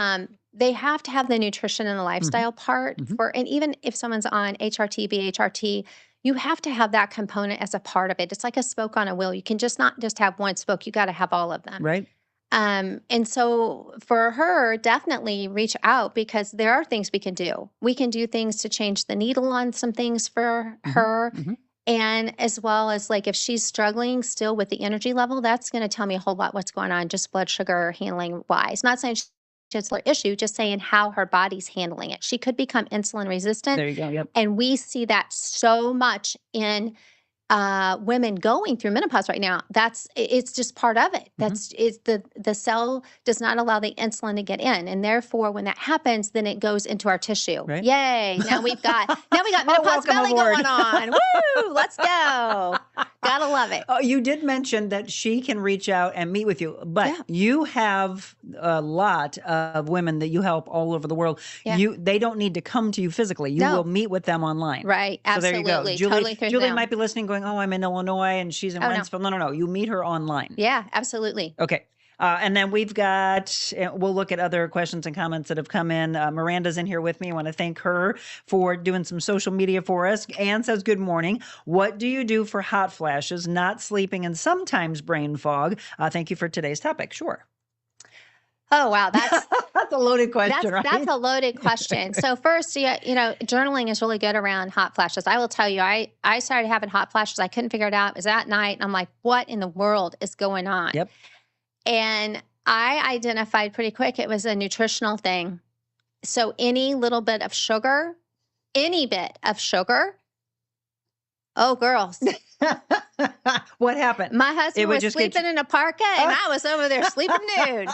They have to have the nutrition and the lifestyle part and even if someone's on HRT, BHRT, you have to have that component as a part of it. It's like a spoke on a wheel. You can not just have one spoke. You got to have all of them. Right. And so for her, definitely reach out, because there are things we can do. We can do things to change the needle on some things for her. And as well as, like, if she's struggling still with the energy level, that's going to tell me a whole lot what's going on, just blood sugar handling wise. Not saying it's an issue, just saying how her body's handling it. She could become insulin resistant. There you go. Yep. And we see that so much in women going through menopause right now. It's just part of it. It's the cell does not allow the insulin to get in, and therefore when that happens, then it goes into our tissue. Right. Yay! Now we got menopause belly going on. Woo! Let's go. Gotta love it. Oh, you did mention that she can reach out and meet with you, but you have a lot of women that you help all over the world. Yeah. They don't need to come to you physically. You will meet with them online. Right. Absolutely. So there you go. Totally through Julie them. might be listening going, oh, I'm in Illinois and she's in Wentzville. No. You meet her online. Yeah, absolutely. Okay. And then we'll look at other questions and comments that have come in. Miranda's in here with me. I want to thank her for doing some social media for us. Anne says, good morning. What do you do for hot flashes, not sleeping, and sometimes brain fog? Thank you for today's topic. Sure. Oh, wow. That's that's a loaded question, right? That's a loaded question. So first, journaling is really good around hot flashes. I will tell you, I started having hot flashes. I couldn't figure it out. It was at night. And I'm like, what in the world is going on? Yep. And I identified pretty quick it was a nutritional thing. So any bit of sugar, oh, girls. What happened? My husband was sleeping in a parka and I was over there sleeping nude.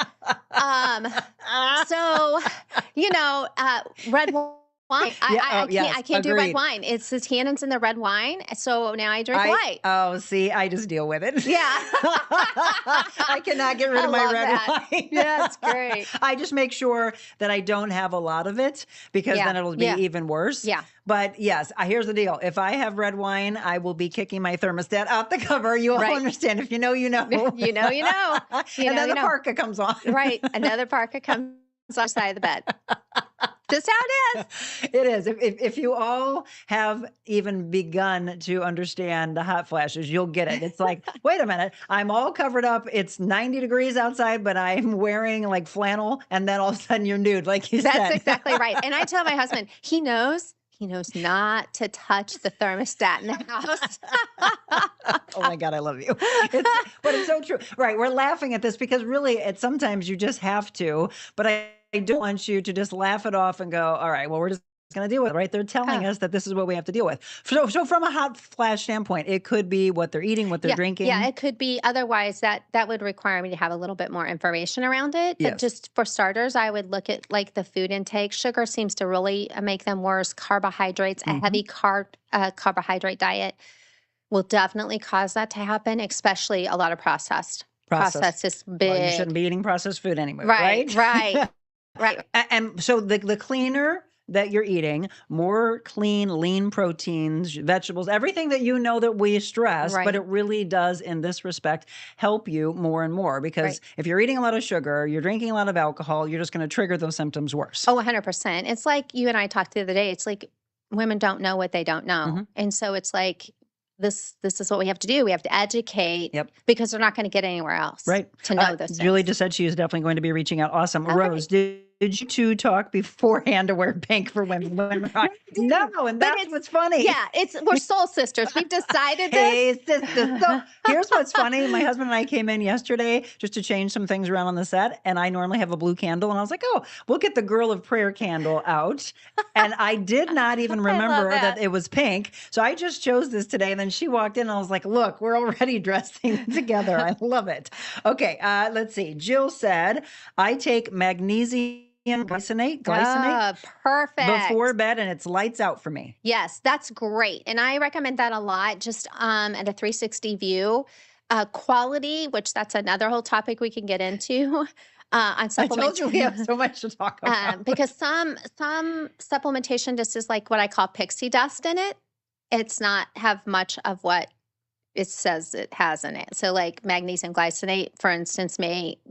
Red wine. I can't do red wine. It's the tannins in the red wine. So now I drink white. Oh, see, I just deal with it. Yeah. I cannot get rid of my red wine. Yeah, it's great. I just make sure that I don't have a lot of it, because then it'll be even worse. Yeah. But yes, here's the deal. If I have red wine, I will be kicking my thermostat out the cover. You all understand. If you know, you know. You know, you know. And then the parka comes on. Right. Another parka comes on the side of the bed. That's how it is. It is. If you all have even begun to understand the hot flashes, you'll get it. It's like, wait a minute, I'm all covered up. It's 90 degrees outside, but I'm wearing like flannel, and then all of a sudden you're nude, like you said. That's exactly right. And I tell my husband, he knows not to touch the thermostat in the house. Oh my God, I love you. But it's so true. Right. We're laughing at this because really sometimes you just have to, but I don't want you to just laugh it off and go, all right, well, we're just going to deal with it, right? They're telling us that this is what we have to deal with. So from a hot flash standpoint, it could be what they're eating, what they're drinking. Yeah, it could be. Otherwise, that would require me to have a little bit more information around it. Yes. But just for starters, I would look at like the food intake. Sugar seems to really make them worse. Carbohydrates, a heavy carbohydrate diet will definitely cause that to happen, especially a lot of processed. Processed is big. Well, you shouldn't be eating processed food anyway, Right. And so the cleaner that you're eating, more clean, lean proteins, vegetables, everything that you know that we stress, but Right. it really does in this respect help you more and more, because Right. if you're eating a lot of sugar, you're drinking a lot of alcohol, you're just going to trigger those symptoms worse. Oh, 100%. It's like you and I talked the other day. It's like women don't know what they don't know. Mhm. And so it's like this is what we have to do. We have to educate Yep. because they're not going to get anywhere else Right. to know those Julie things. just said she is definitely going to be reaching out. Awesome. Oh, Rose, did you two talk beforehand to wear pink for women? No, and But that's it's- what's funny. Yeah, we're soul sisters. We've decided this. Hey, sister. So here's what's funny. My husband and I came in yesterday just to change some things around on the set, and I normally have a blue candle, and I was like, oh, we'll get the Girl of Prayer candle out. And I did not even remember that it was pink. So I just chose this today, and then she walked in, and I was like, look, we're already dressing together. I love it. Okay, let's see. Jill said, I take magnesium glycinate Ah, perfect. before bed, and it's lights out for me. Yes, that's great. And I recommend that a lot, just at a 360 view. Quality, which that's another whole topic we can get into on I told you we have supplementation. so much to talk about. Because some supplementation just is like what I call pixie dust in it. It's not have much of what it says it has in it. So like magnesium glycinate, for instance,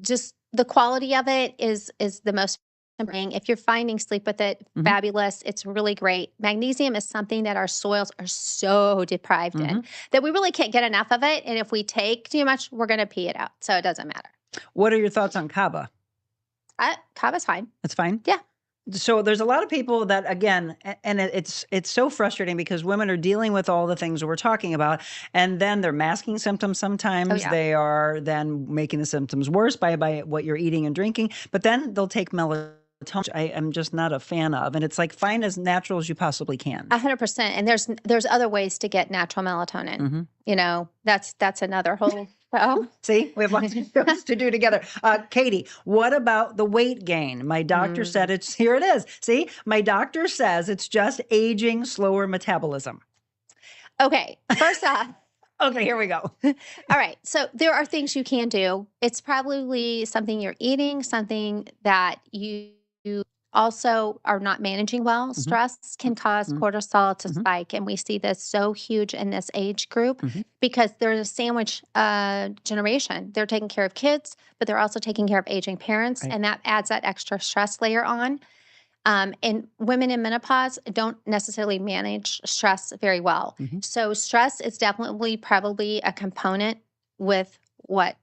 just the quality of it is the most important. If you're finding sleep with it, Mhm. fabulous. It's really great. Magnesium is something that our soils are so deprived in that we really can't get enough of it. And if we take too much, we're going to pee it out. So it doesn't matter. What are your thoughts on kava? Kava's fine. That's fine. Yeah. So there's a lot of people that, again, and it's so frustrating because women are dealing with all the things we're talking about, and then they're masking symptoms sometimes. yeah. They are then making the symptoms worse by what you're eating and drinking, but then they'll take melatonin, which I am just not a fan of. And it's like, find as natural as you possibly can. 100%. And there's other ways to get natural melatonin. Mhm. You know, that's another whole. Oh, See, we have lots of shows to do together. Katie, what about the weight gain? My doctor said here it is. See, my doctor says it's just aging, slower metabolism. okay. First off, Okay, here we go. all right. So there are things you can do. It's probably something you're eating, something that you also are not managing well. Stress can cause cortisol to spike. And we see this so huge in this age group because they're a sandwich generation. They're taking care of kids, but they're also taking care of aging parents. Right. And that adds that extra stress layer on. And women in menopause don't necessarily manage stress very well. So stress is definitely probably a component with what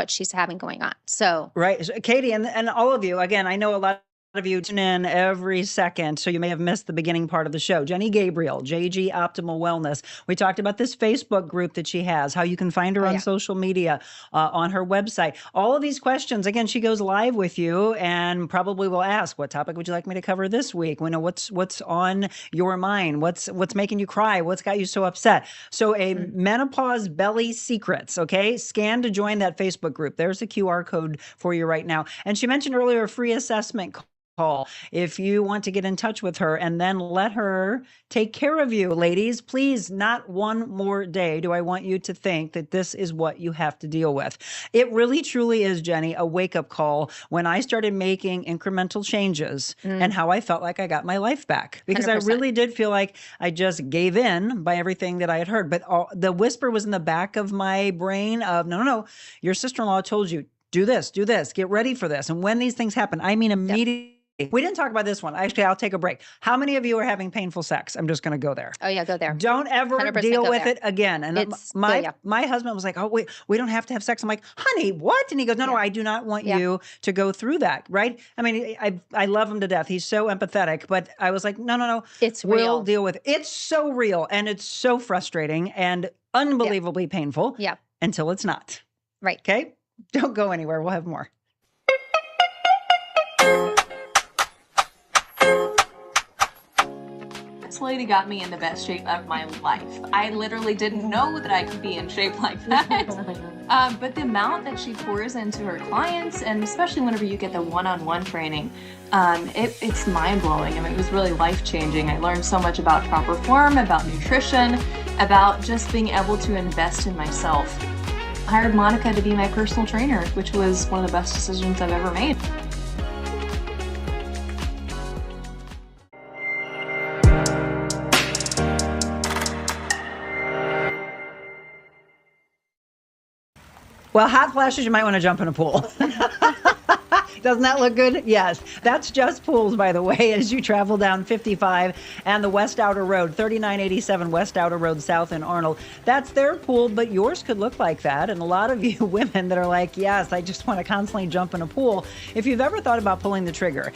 she's having going on. So Right. So, Katie, and all of you, again, I know a lot of you tune in every second, so you may have missed the beginning part of the show. Jenny Gabriel, JG Optimal Wellness. We talked about this Facebook group that she has, how you can find her on social media, on her website. All of these questions, again, she goes live with you and probably will ask, what topic would you like me to cover this week? We know what's on your mind, what's making you cry, what's got you so upset. So a menopause belly secrets, okay? Scan to join that Facebook group. There's a QR code for you right now. And she mentioned earlier a free assessment call if you want to get in touch with her and then let her take care of you. Ladies, please, not one more day do I want you to think that this is what you have to deal with. It really truly is, Jenny, a wake-up call when I started making incremental changes and how I felt like I got my life back, because 100%. I really did feel like I just gave in by everything that I had heard. But the whisper was in the back of my brain of, no, your sister-in-law told you, do this, get ready for this. And when these things happen, I mean immediately. We didn't talk about this one. Actually, I'll take a break. How many of you are having painful sex? I'm just going to go there. Oh yeah, go there. Don't ever 100% deal go with there. it again. And It's- my husband was like, oh, wait, we don't have to have sex. I'm like, honey, what? And he goes, no, I do not want you to go through that. Right. I mean, I love him to death. He's so empathetic, but I was like, no. It's we'll real. deal with it. It's so real. And it's so frustrating and unbelievably painful until it's not. Right. Okay. Don't go anywhere. We'll have more. This lady got me in the best shape of my life. I literally didn't know that I could be in shape like that. But the amount that she pours into her clients, and especially whenever you get the one-on-one training, it's mind-blowing. I mean, it was really life-changing. I learned so much about proper form, about nutrition, about just being able to invest in myself. I hired Monica to be my personal trainer, which was one of the best decisions I've ever made. Well, hot flashes, you might want to jump in a pool. Doesn't that look good? Yes. That's Just Pools, by the way, as you travel down 55 and the West Outer Road, 3987 West Outer Road South in Arnold. That's their pool, but yours could look like that. And a lot of you women that are like, yes, I just want to constantly jump in a pool. If you've ever thought about pulling the trigger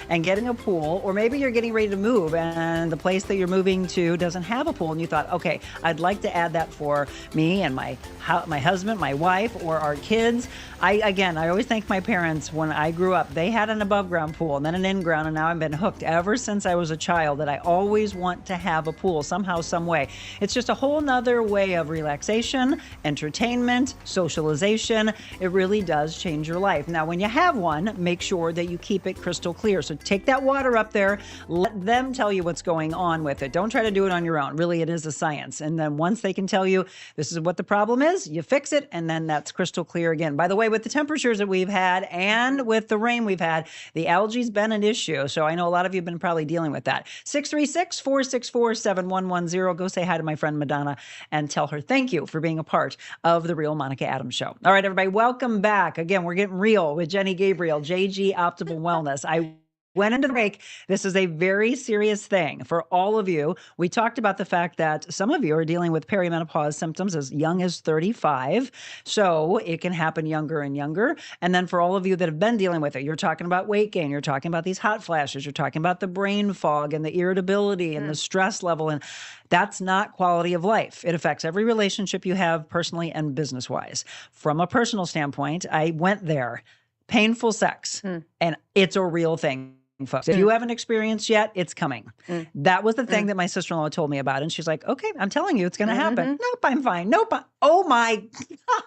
and getting a pool, or maybe you're getting ready to move and the place that you're moving to doesn't have a pool, and you thought, okay, I'd like to add that for me and my husband, my wife, or our kids. I always thank my parents. When I grew up, they had an above ground pool and then an in ground, and now I've been hooked ever since I was a child that I always want to have a pool somehow, some way. It's just a whole nother way of relaxation, entertainment, socialization. It really does change your life. Now, when you have one, make sure that you keep it crystal clear. So take that water up there, let them tell you what's going on with it. Don't try to do it on your own. Really, it is a science. And then once they can tell you this is what the problem is, you fix it, and then that's crystal clear again. By the way, with the temperatures that we've had and with the rain we've had, the algae's been an issue. So I know a lot of you have been probably dealing with that. 636-464-7110. Go say hi to my friend Madonna and tell her thank you for being a part of the Real Monica Adams Show. All right, everybody, welcome back. Again, we're getting real with Jenny Gabriel, JG Optimal Wellness. I went into the break. This is a very serious thing for all of you. We talked about the fact that some of you are dealing with perimenopause symptoms as young as 35. So it can happen younger and younger. And then for all of you that have been dealing with it, you're talking about weight gain. You're talking about these hot flashes. You're talking about the brain fog and the irritability and the stress level. And that's not quality of life. It affects every relationship you have personally and business-wise. From a personal standpoint, I went there. Painful sex. And it's a real thing. Folks, if you haven't experienced yet, it's coming. That was the thing that my sister-in-law told me about. And she's like, okay, I'm telling you, it's going to happen. Nope, I'm fine. Nope. Oh my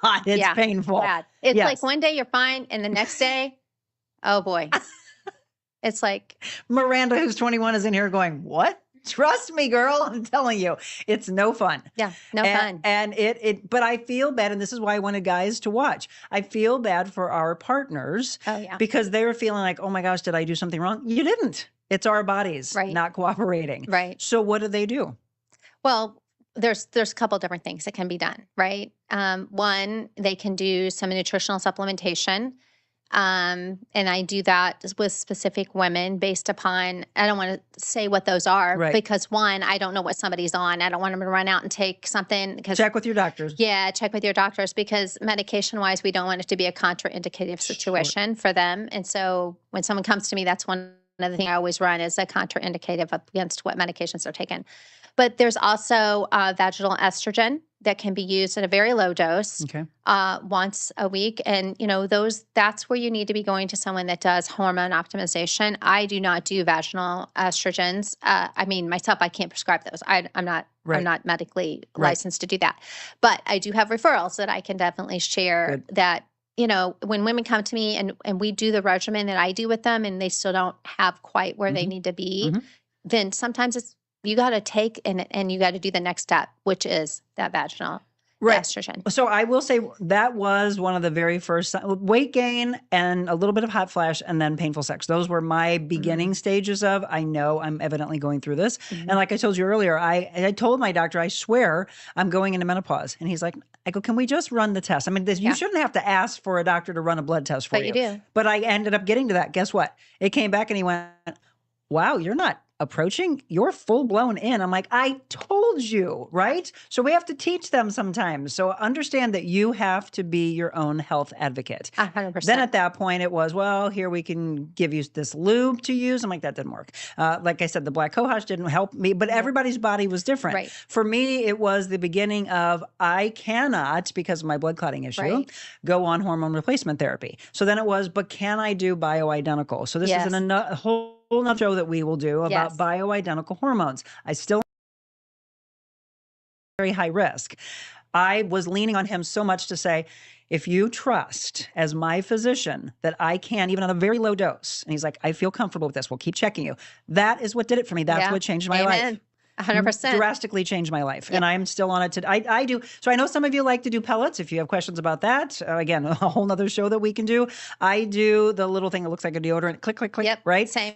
God, it's painful. Bad. It's like one day you're fine, and the next day, oh boy. It's like Miranda, who's 21, is in here going, what? Trust me, girl. I'm telling you, it's no fun. Yeah, no fun. And but I feel bad. And this is why I wanted guys to watch. I feel bad for our partners because they were feeling like, oh my gosh, did I do something wrong? You didn't. It's our bodies not cooperating. Right. So what do they do? Well, there's a couple different things that can be done, right? One, they can do some nutritional supplementation. And I do that with specific women based upon, I don't want to say what those are because one, I don't know what somebody's on. I don't want them to run out and take something. Check with your doctors. Yeah, check with your doctors because medication wise, we don't want it to be a contraindicative situation for them. And so when someone comes to me, that's one of the things I always run is a contraindicative against what medications they're taking. But there's also vaginal estrogen that can be used at a very low dose once a week. And, that's where you need to be going to someone that does hormone optimization. I do not do vaginal estrogens. I mean, myself, I can't prescribe those. I'm not medically licensed to do that. But I do have referrals that I can definitely share that, when women come to me and we do the regimen that I do with them and they still don't have quite where they need to be, then sometimes you got to take and you got to do the next step, which is that vaginal estrogen. So I will say that was one of the very first weight gain and a little bit of hot flash and then painful sex. Those were my beginning stages of, I know I'm evidently going through this. And like I told you earlier, I told my doctor, I swear I'm going into menopause. And he's like, I go, can we just run the test? I mean, you shouldn't have to ask for a doctor to run a blood test for you. But you do. But I ended up getting to that. Guess what? It came back and he went, wow, you're not approaching, you're full blown in. I'm like, I told you, right? So we have to teach them sometimes. So understand that you have to be your own health advocate. 100%. Then at that point it was, well, here we can give you this lube to use. I'm like, that didn't work. Like I said, the black cohosh didn't help me, but everybody's body was different. Right. For me, it was the beginning of, I cannot, because of my blood clotting issue, go on hormone replacement therapy. So then it was, but can I do bioidentical? So this is a whole another show that we will do about bioidentical hormones. I still very high risk. I was leaning on him so much to say, if you trust as my physician that I can, even on a very low dose, and he's like, I feel comfortable with this. We'll keep checking you. That is what did it for me. That's what changed my life. 100%. Drastically changed my life. And I'm still on it today. I do. So I know some of you like to do pellets. If you have questions about that, again, a whole nother show that we can do. I do the little thing that looks like a deodorant. Click, click, click. Yep. Right? Same.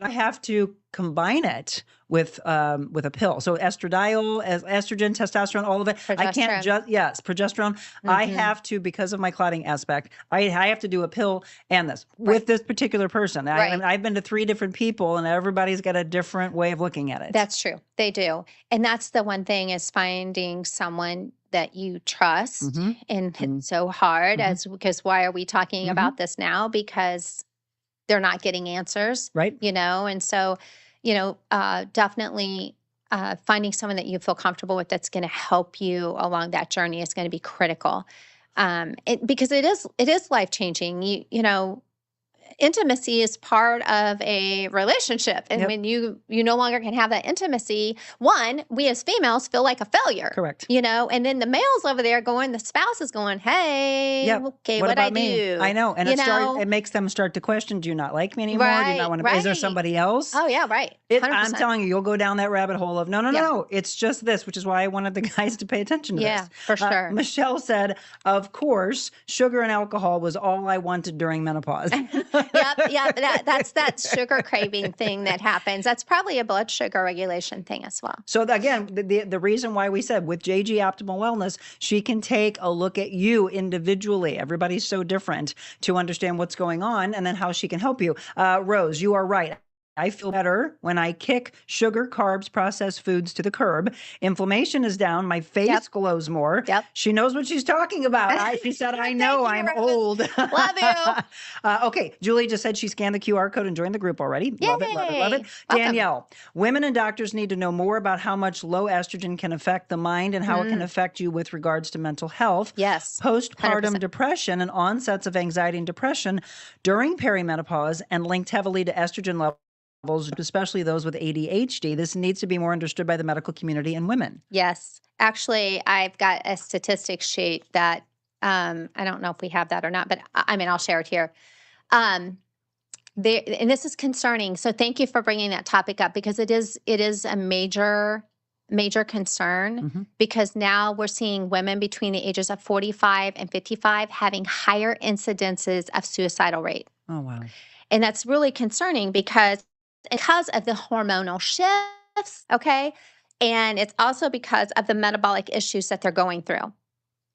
I have to combine it with a pill. So estradiol, estrogen, testosterone, all of it. I can't just progesterone. I have to, because of my clotting aspect, I have to do a pill and this with this particular person. I've been to 3 different people, and everybody's got a different way of looking at it. That's true. They do. And that's the one thing, is finding someone that you trust. And it's so hard, because why are we talking about this now? Because they're not getting answers, right? And so, definitely finding someone that you feel comfortable with, that's going to help you along that journey, is going to be critical. Because it is life-changing. Intimacy is part of a relationship. And when you no longer can have that intimacy, one, we as females feel like a failure. Correct. And then the males over there the spouse is going, hey, okay, what I do? I know. And it makes them start to question, do you not like me anymore? Do you not want to, is there somebody else? Oh yeah, right. I'm telling you, you'll go down that rabbit hole of, no, it's just this, which is why I wanted the guys to pay attention to this. Yeah, for sure. Michelle said, of course, sugar and alcohol was all I wanted during menopause. That's that sugar craving thing that happens. That's probably a blood sugar regulation thing as well. So again, the reason why we said with JG Optimal Wellness, she can take a look at you individually. Everybody's so different, to understand what's going on and then how she can help you. Rose, you are right. I feel better when I kick sugar, carbs, processed foods to the curb. Inflammation is down. My face glows more. She knows what she's talking about. She said, I know I'm old. Love you. Okay. Julie just said she scanned the QR code and joined the group already. Love it, love it, love it. Danielle, women and doctors need to know more about how much low estrogen can affect the mind and how it can affect you with regards to mental health. Yes. Postpartum 100%. depression and onsets of anxiety and depression during perimenopause, and linked heavily to estrogen levels, especially those with ADHD. This needs to be more understood by the medical community and women. Yes. Actually, I've got a statistics sheet that I don't know if we have that or not, but I'll share it here. And this is concerning. So thank you for bringing that topic up, because it is a major concern, because now we're seeing women between the ages of 45 and 55 having higher incidences of suicidal rate. Oh, wow. And that's really concerning because of the hormonal shifts, okay? And it's also because of the metabolic issues that they're going through.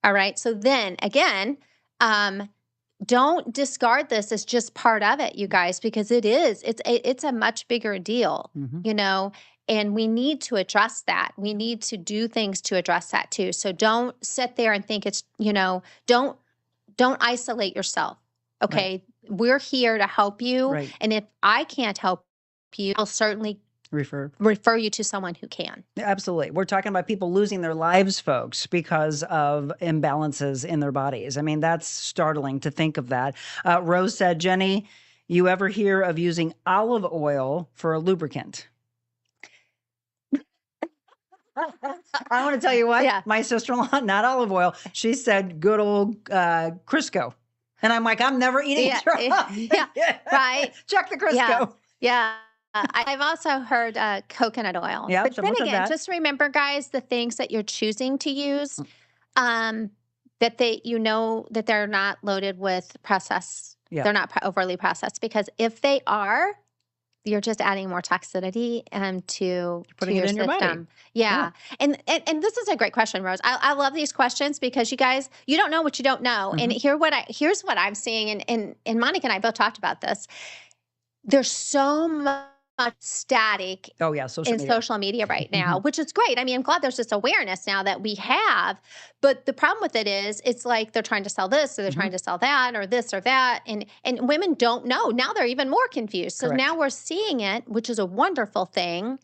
All right? So then, again, don't discard this as just part of it, you guys, because it's a much bigger deal, and we need to address that. We need to do things to address that too. So don't sit there and think it's, don't isolate yourself, okay? Right. We're here to help you. Right. And if I can't help you, I'll certainly refer you to someone who can. Absolutely. We're talking about people losing their lives, folks, because of imbalances in their bodies. I mean, that's startling to think of that. Rose said, Jenny, you ever hear of using olive oil for a lubricant? I want to tell you what, my sister-in-law, not olive oil, she said good old Crisco. And I'm like, I'm never eating right. Check the Crisco. Yeah. I've also heard coconut oil. Yeah, but then again, just remember, guys, the things that you're choosing to use, that that they're not loaded with processed. Yeah. They're not overly processed, because if they are, you're just adding more toxicity to your in your body. Yeah. And this is a great question, Rose. I love these questions, because you guys, you don't know what you don't know. And here's what I'm seeing, and Monica and I both talked about this. There's so much static social media right now, which is great. I mean, I'm glad there's this awareness now that we have, but the problem with it is it's like they're trying to sell this, or they're trying to sell that, or this or that, and women don't know. Now they're even more confused. So now we're seeing it, which is a wonderful thing,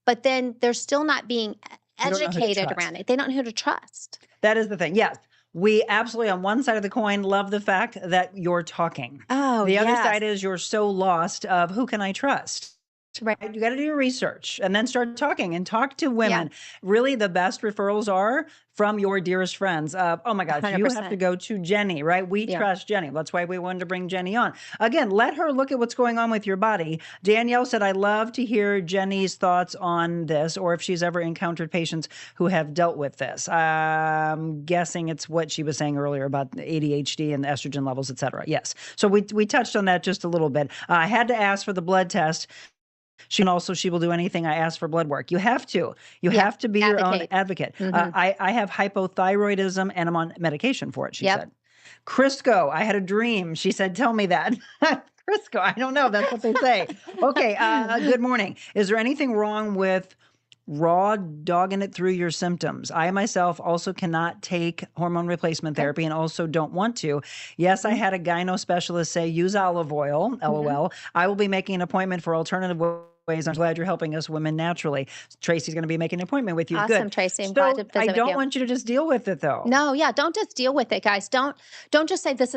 but then they're still not being educated around it. They don't know who to trust. That is the thing. Yes. We absolutely, on one side of the coin, love the fact that you're talking. Oh, the other side is you're so lost of who can I trust? Right. You got to do your research and then start talking and talk to women. Yeah. Really, the best referrals are from your dearest friends. Oh my gosh, 100%. You have to go to Jenny, right? We trust Jenny. That's why we wanted to bring Jenny on. Again, let her look at what's going on with your body. Danielle said, I love to hear Jenny's thoughts on this, or if she's ever encountered patients who have dealt with this. I'm guessing it's what she was saying earlier about ADHD and estrogen levels, et cetera. Yes. So we touched on that just a little bit. I had to ask for the blood test She will do anything I ask for blood work. You have to. You Yeah, have to be your own advocate. advocate. I have hypothyroidism and I'm on medication for it, she Yep. said. Crisco, I had a dream. She said, tell me that. Crisco, I don't know. That's what they say. Okay, good morning. Is there anything wrong with raw dogging it through your symptoms? I myself also cannot take hormone replacement therapy and also don't want to. Yes, I had a gyno specialist say use olive oil, LOL. I will be making an appointment for alternative ways. I'm glad you're helping us women naturally. Tracy's going to be making an appointment with you. Awesome, Good. Tracy. I'm So glad to visit I with don't you. want you to just deal with it though. No, yeah, don't just deal with it, guys. Don't just say this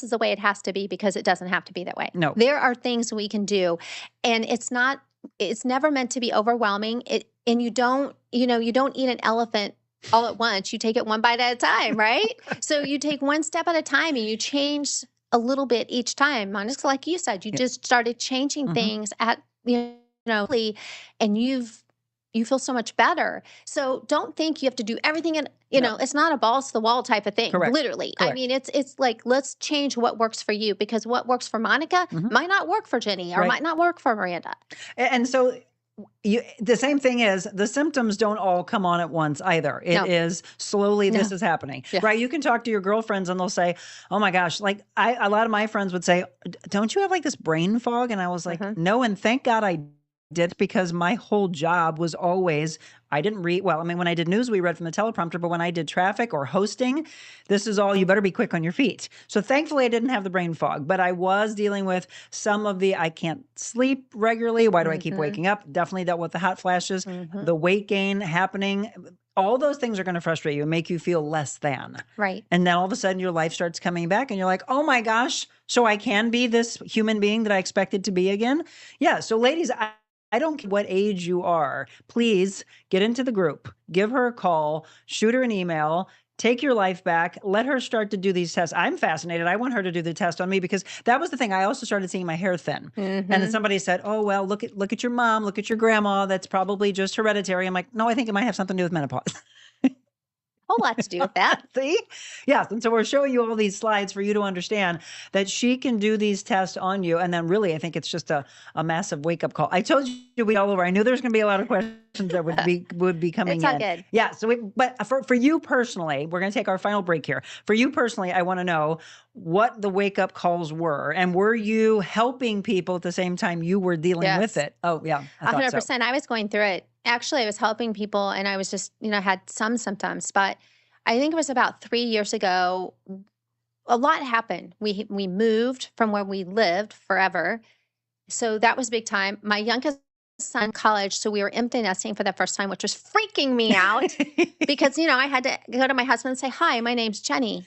is the way it has to be, because it doesn't have to be that way. No. There are things we can do, and it's never meant to be overwhelming. And you don't eat an elephant all at once. You take it one bite at a time, right? So you take one step at a time and you change a little bit each time. Honestly, like you said, you just started changing things at and you feel so much better. So don't think you have to do everything. And it's not a balls to the wall type of thing. Correct. Literally. Correct. I mean, it's like, let's change what works for you, because what works for Monica might not work for Jenny, or might not work for Miranda. And so the same thing is the symptoms don't all come on at once either. It is slowly this is happening, right? You can talk to your girlfriends and they'll say, oh my gosh, like a lot of my friends would say, don't you have like this brain fog? And I was like, no. And thank God I did, because my whole job was always, I didn't read, well, I mean, when I did news, we read from the teleprompter, but when I did traffic or hosting, this is all, you better be quick on your feet. So thankfully I didn't have the brain fog, but I was dealing with some of I can't sleep regularly. Why do I keep waking up? Definitely dealt with the hot flashes, the weight gain happening. All those things are going to frustrate you and make you feel less than. Right. And then all of a sudden your life starts coming back and you're like, oh my gosh, so I can be this human being that I expected to be again? Yeah. So ladies, I don't care what age you are. Please get into the group, give her a call, shoot her an email, take your life back, let her start to do these tests. I'm fascinated. I want her to do the test on me, because that was the thing. I also started seeing my hair thin. And then somebody said, oh, well, look at your mom, look at your grandma. That's probably just hereditary. I'm like, no, I think it might have something to do with menopause. Whole lot to do with that. See? Yes. And so we're showing you all these slides for you to understand that she can do these tests on you. And then really, I think it's just a massive wake-up call. I told you we all over. I knew there's going to be a lot of questions that would be coming it's in. All good. Yeah. So but for you personally, we're going to take our final break here. For you personally, I want to know what the wake-up calls were. And were you helping people at the same time you were dealing with it? Oh, yeah. 100%. I was going through it. Actually, I was helping people, and I was just, had some symptoms, but I think it was about 3 years ago, a lot happened. We moved from where we lived forever. So that was big time. My youngest son in college, so we were empty nesting for the first time, which was freaking me out because, I had to go to my husband and say, hi, my name's Jenny.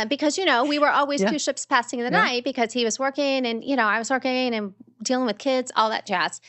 Because, we were always two ships passing in the night, because he was working and, I was working and dealing with kids, all that jazz.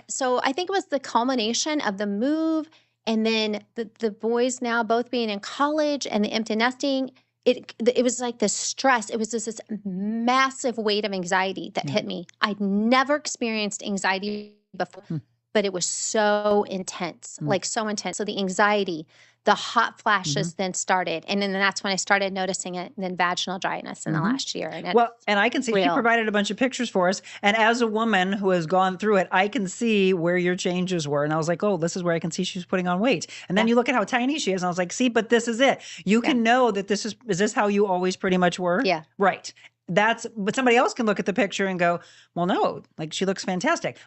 So I think it was the culmination of the move, and then the boys now both being in college and the empty nesting. It was like this stress. It was just this massive weight of anxiety that hit me. I'd never experienced anxiety before, but it was so intense, like so intense. So the anxiety, the hot flashes then started. And then that's when I started noticing it, and then vaginal dryness in the last year. And and I can see she provided a bunch of pictures for us. And as a woman who has gone through it, I can see where your changes were. And I was like, oh, this is where I can see she's putting on weight. And then you look at how tiny she is. And I was like, see, but this is it. You can know that is this how you always pretty much were? Yeah. Right. But somebody else can look at the picture and go, well, no, like she looks fantastic.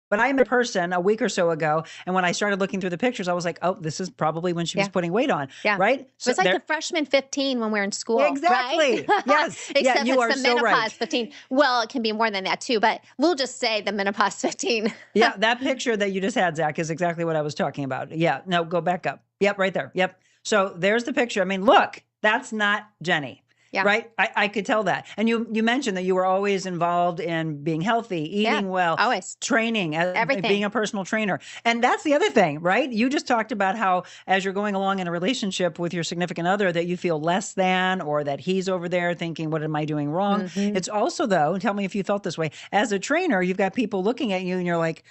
But I met a person a week or so ago, and when I started looking through the pictures, I was like, oh, this is probably when she was putting weight on, right? So it was like the freshman 15 when we were in school, exactly. Right? Yes. Except you it's are the so menopause right. 15. Well, it can be more than that too, but we'll just say the menopause 15. Yeah, that picture that you just had, Zach, is exactly what I was talking about. Yeah, no, go back up. Yep, right there. Yep. So there's the picture. I mean, look, that's not Jenny. Yeah. Right? I could tell that. And you mentioned that you were always involved in being healthy, eating well, always. Training, Everything. Being a personal trainer. And that's the other thing, right? You just talked about how as you're going along in a relationship with your significant other that you feel less than, or that he's over there thinking, what am I doing wrong? It's also, though, tell me if you felt this way, as a trainer, you've got people looking at you and you're like,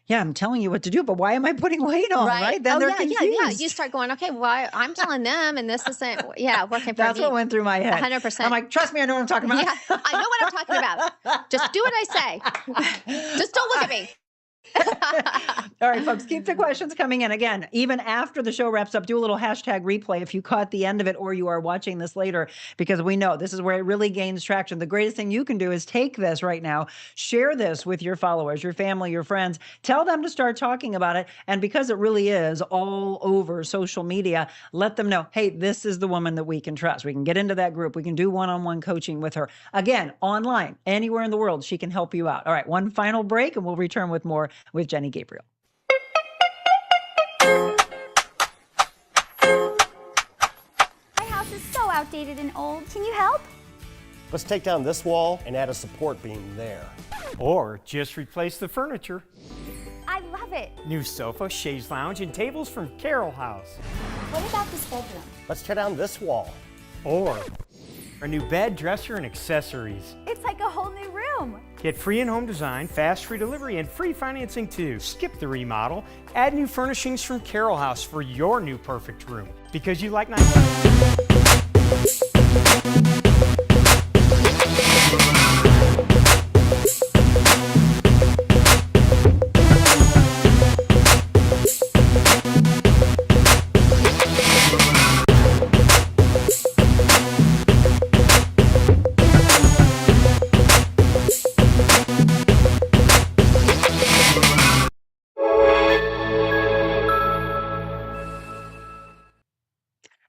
yeah, I'm telling you what to do, but why am I putting weight on, right? Then they're confused. Yeah. You start going, okay, well, I'm telling them, and this isn't, working for That's me. what went through my head. 100%. I'm like, trust me, I know what I'm talking about. Yeah, I know what I'm talking about. Just do what I say. Just don't look at me. All right, folks, keep the questions coming in. Again, even after the show wraps up, do a little hashtag replay if you caught the end of it or you are watching this later, because we know this is where it really gains traction. The greatest thing you can do is take this right now, share this with your followers, your family, your friends, tell them to start talking about it. And because it really is all over social media, let them know, hey, this is the woman that we can trust. We can get into that group. We can do one-on-one coaching with her. Again, online, anywhere in the world, she can help you out. All right, one final break and we'll return with more with Jenny Gabriel. My house is so outdated and old. Can you help? Let's take down this wall and add a support beam there. Or just replace the furniture. I love it. New sofa, chaise lounge, and tables from Carol House. What about this bedroom? Let's tear down this wall. Or a new bed, dresser, and accessories. It's like a whole new room. Get free in-home design, fast free delivery, and free financing too. Skip the remodel. Add new furnishings from Carol House for your new perfect room. Because you like nice.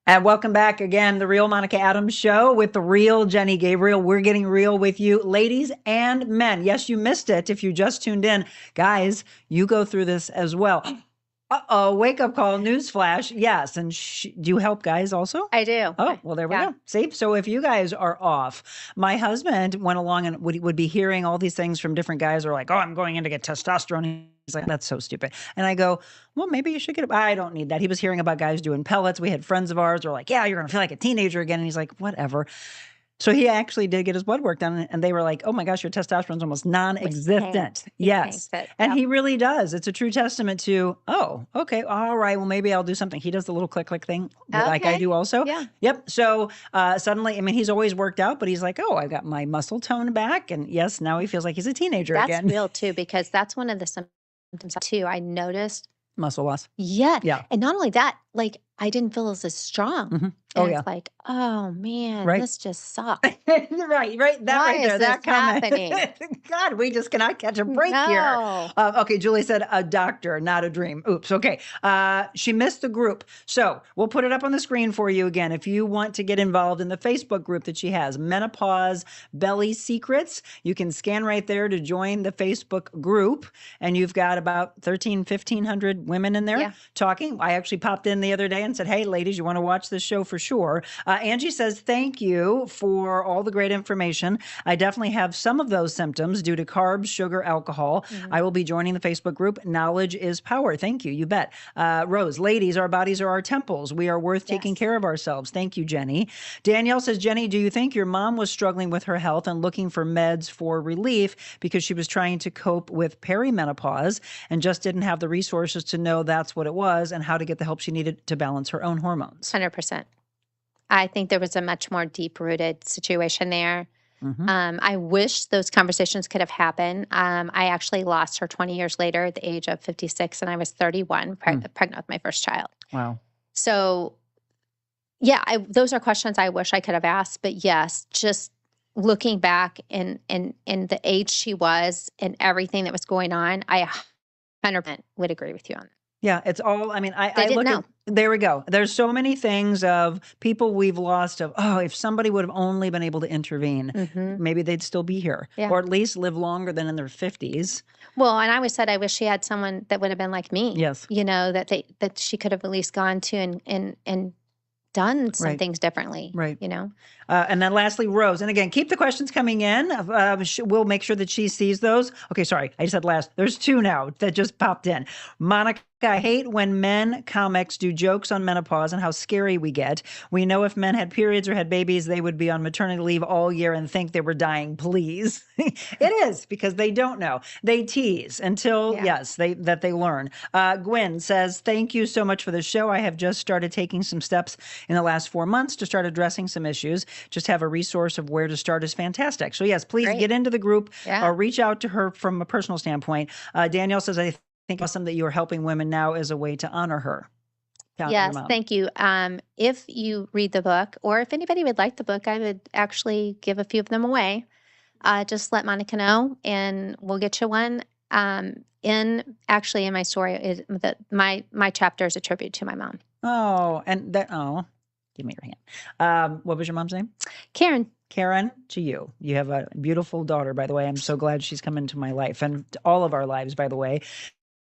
And welcome back again, the Real Monica Adams Show with the real Jenny Gabriel. We're getting real with you, ladies and men. Yes, you missed it if you just tuned in. Guys, you go through this as well. Uh-oh, wake up call, newsflash. Yes, and do you help guys also? I do. Oh, well, there we go. See, so if you guys are off, my husband went along and would be hearing all these things from different guys who are like, oh, I'm going in to get testosterone. He's like, that's so stupid. And I go, well, maybe you should get it. I don't need that. He was hearing about guys doing pellets. We had friends of ours who were like, yeah, you're going to feel like a teenager again. And he's like, whatever. So he actually did get his blood work done, and they were like, oh my gosh, your testosterone's almost non-existent. Yes. And he really does. It's a true testament to, oh, okay, all right, well, maybe I'll do something. He does the little click thing like I do also. Yeah. Yep. So suddenly, I mean, he's always worked out, but he's like, oh, I got my muscle tone back. And yes, now he feels like he's a teenager again. That's real too, because that's one of the symptoms too. I noticed muscle loss. Yeah. Yeah. And not only that, like I didn't feel as strong. Mm-hmm. And Oh, yeah. it's like, oh man, Right. this just sucks. right. That Why right there, is that this happening? comment. God, we just cannot catch a break here. No. Okay, Julie said a doctor, not a dream. Oops. Okay. She missed the group. So we'll put it up on the screen for you again. If you want to get involved in the Facebook group that she has, Menopause Belly Secrets, you can scan right there to join the Facebook group. And you've got about 1,500 women in there talking. I actually popped in the other day and said, hey, ladies, you want to watch this show for sure. Angie says, thank you for all the great information. I definitely have some of those symptoms due to carbs, sugar, alcohol. I will be joining the Facebook group. Knowledge is power. Thank you. You bet. Rose, ladies, our bodies are our temples. We are worth taking care of ourselves. Thank you, Jenny. Danielle says, Jenny, do you think your mom was struggling with her health and looking for meds for relief because she was trying to cope with perimenopause and just didn't have the resources to know that's what it was and how to get the help she needed to balance her own hormones? 100%. I think there was a much more deep-rooted situation there. I wish those conversations could have happened. I actually lost her 20 years later at the age of 56, and I was 31, pregnant with my first child. Wow. So, yeah, those are questions I wish I could have asked. But yes, just looking back in the age she was and everything that was going on, I 100% would agree with you on that. Yeah, it's all, I mean, I didn't look know. at, there we go. There's so many things of people we've lost of, oh, if somebody would have only been able to intervene, maybe they'd still be here or at least live longer than in their 50s. Well, and I always said I wish she had someone that would have been like me. Yes. You know, that she could have at least gone to and done some things differently. Right. You know? And then lastly, Rose. And again, keep the questions coming in. We'll make sure that she sees those. Okay, sorry. I said last. There's two now that just popped in. Monica I hate when men comics do jokes on menopause and how scary we get. We know if men had periods or had babies, they would be on maternity leave all year and think they were dying. Please. It is because they don't know. They tease until, yes, they learn. Gwen says, thank you so much for the show. I have just started taking some steps in the last 4 months to start addressing some issues. Just have a resource of where to start is fantastic. So yes, please get into the group or reach out to her from a personal standpoint. Danielle says, I think awesome that you are helping women now as a way to honor her. Yes, thank you. If you read the book, or if anybody would like the book, I would actually give a few of them away. Just let Monica know, and we'll get you one. In my story, is that my chapter is a tribute to my mom. Oh, and that give me your hand. What was your mom's name? Karen. Karen, to you. You have a beautiful daughter, by the way. I'm so glad she's come into my life and all of our lives, by the way,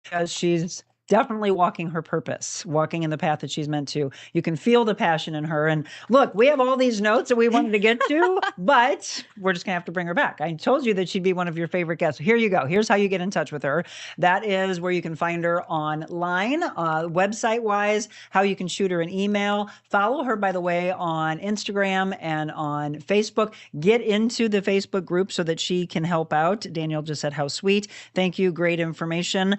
because she's definitely walking her purpose, walking in the path that she's meant to. You can feel the passion in her. And look, we have all these notes that we wanted to get to, but we're just going to have to bring her back. I told you that she'd be one of your favorite guests. Here you go. Here's how you get in touch with her. That is where you can find her online, website-wise, how you can shoot her an email. Follow her, by the way, on Instagram and on Facebook. Get into the Facebook group so that she can help out. Danielle just said, how sweet. Thank you. Great information.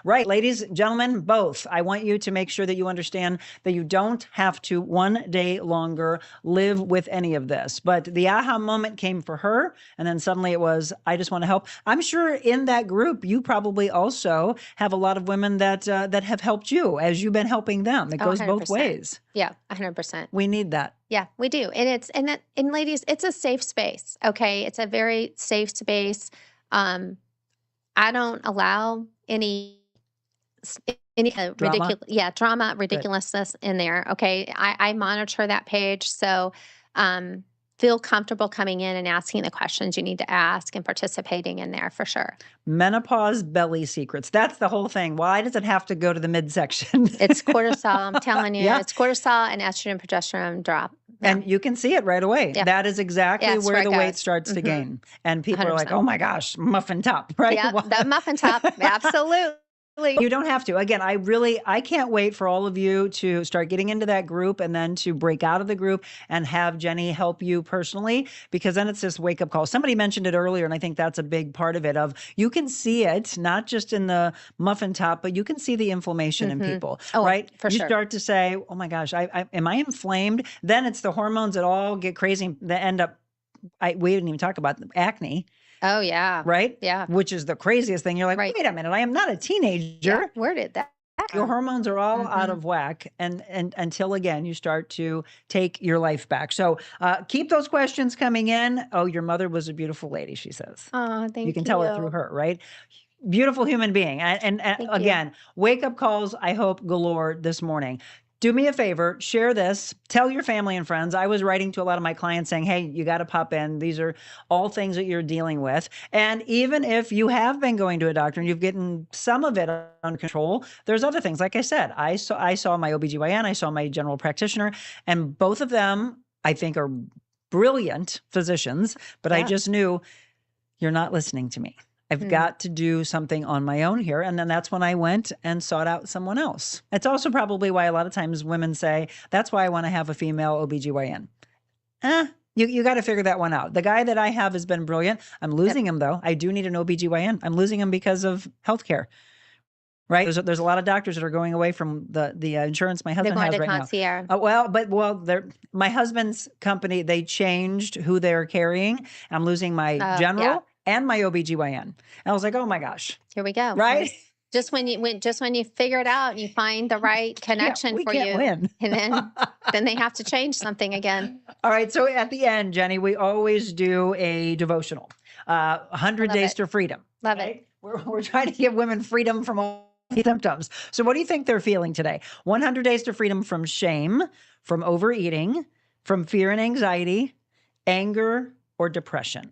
Right, ladies, gentlemen, both. I want you to make sure that you understand that you don't have to one day longer live with any of this. But the aha moment came for her, and then suddenly it was, I just want to help. I'm sure in that group, you probably also have a lot of women that have helped you as you've been helping them. It goes both ways. Yeah, 100%. We need that. Yeah, we do. And ladies, it's a safe space. Okay, it's a very safe space. I don't allow any drama, ridiculousness in there. Okay. I monitor that page. So, feel comfortable coming in and asking the questions you need to ask and participating in there for sure. Menopause belly secrets. That's the whole thing. Why does it have to go to the midsection? It's cortisol. I'm telling you, it's cortisol and estrogen, progesterone drop. Yeah. And you can see it right away. Yeah. That is exactly where the weight starts to gain. And people 100%. Are like, oh my gosh, muffin top, right? Yeah, the muffin top. Absolutely. You don't have to. Again, I can't wait for all of you to start getting into that group and then to break out of the group and have Jenny help you personally, because then it's this wake up call. Somebody mentioned it earlier, and I think that's a big part of it. You can see it, not just in the muffin top, but you can see the inflammation in people, right? For sure. You start to say, oh my gosh, am I inflamed? Then it's the hormones that all get crazy that end up, we didn't even talk about acne. Oh, yeah. Right? Yeah. Which is the craziest thing. You're like, wait a minute, I am not a teenager. Yeah. Where did that Your hormones are all out of whack. And until, again, you start to take your life back. So keep those questions coming in. Oh, your mother was a beautiful lady, she says. Oh, thank you. You can tell it through her, right? Beautiful human being. And again, wake up calls, I hope, galore this morning. Do me a favor, share this, tell your family and friends. I was writing to a lot of my clients saying, hey, you got to pop in. These are all things that you're dealing with. And even if you have been going to a doctor and you've gotten some of it under control, there's other things. Like I said, I saw my OBGYN, I saw my general practitioner, and both of them, I think, are brilliant physicians, but I just knew you're not listening to me. I've got to do something on my own here. And then that's when I went and sought out someone else. It's also probably why a lot of times women say, that's why I want to have a female OBGYN. You got to figure that one out. The guy that I have has been brilliant. I'm losing him, though. I do need an OBGYN. I'm losing him because of healthcare. Right? There's a lot of doctors that are going away from the insurance my husband has right now. My husband's company, they changed who they're carrying. I'm losing my general and my OBGYN. And I was like, oh my gosh. Here we go. Right? Just when you figure it out and you find the right connection for you. Win. And then they have to change something again. All right. So at the end, Jenny, we always do a devotional. 100 Days to Freedom. Love it. We're trying to give women freedom from all symptoms. So what do you think they're feeling today? 100 Days to Freedom from shame, from overeating, from fear and anxiety, anger, or depression?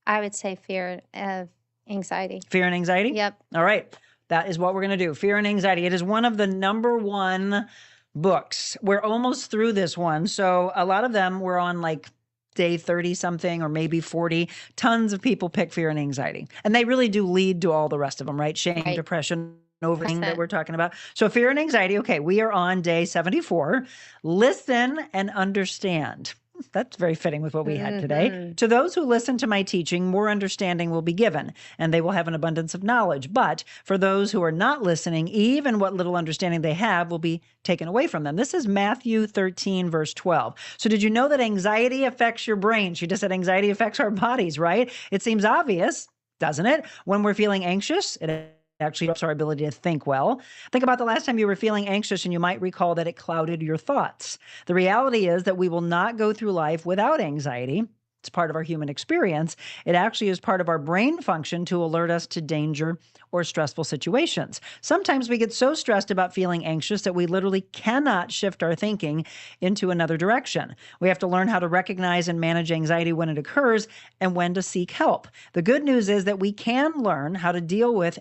I would say fear of anxiety. Fear and anxiety? Yep. All right. That is what we're going to do. Fear and Anxiety. It is one of the #1 books. We're almost through this one. So a lot of them were on like day 30 something or maybe 40. Tons of people pick Fear and Anxiety. And they really do lead to all the rest of them, right? Shame, depression, over thing that we're talking about. So fear and anxiety. Okay, we are on day 74. Listen and understand. That's very fitting with what we had today. To those who listen to my teaching, more understanding will be given, and they will have an abundance of knowledge. But for those who are not listening, even what little understanding they have will be taken away from them. This is Matthew 13, verse 12. So did you know that anxiety affects your brain? She just said anxiety affects our bodies, right? It seems obvious, doesn't it? When we're feeling anxious, it actually helps our ability to think well. Think about the last time you were feeling anxious, and you might recall that it clouded your thoughts. The reality is that we will not go through life without anxiety. It's part of our human experience. It actually is part of our brain function to alert us to danger or stressful situations. Sometimes we get so stressed about feeling anxious that we literally cannot shift our thinking into another direction. We have to learn how to recognize and manage anxiety when it occurs and when to seek help. The good news is that we can learn how to deal with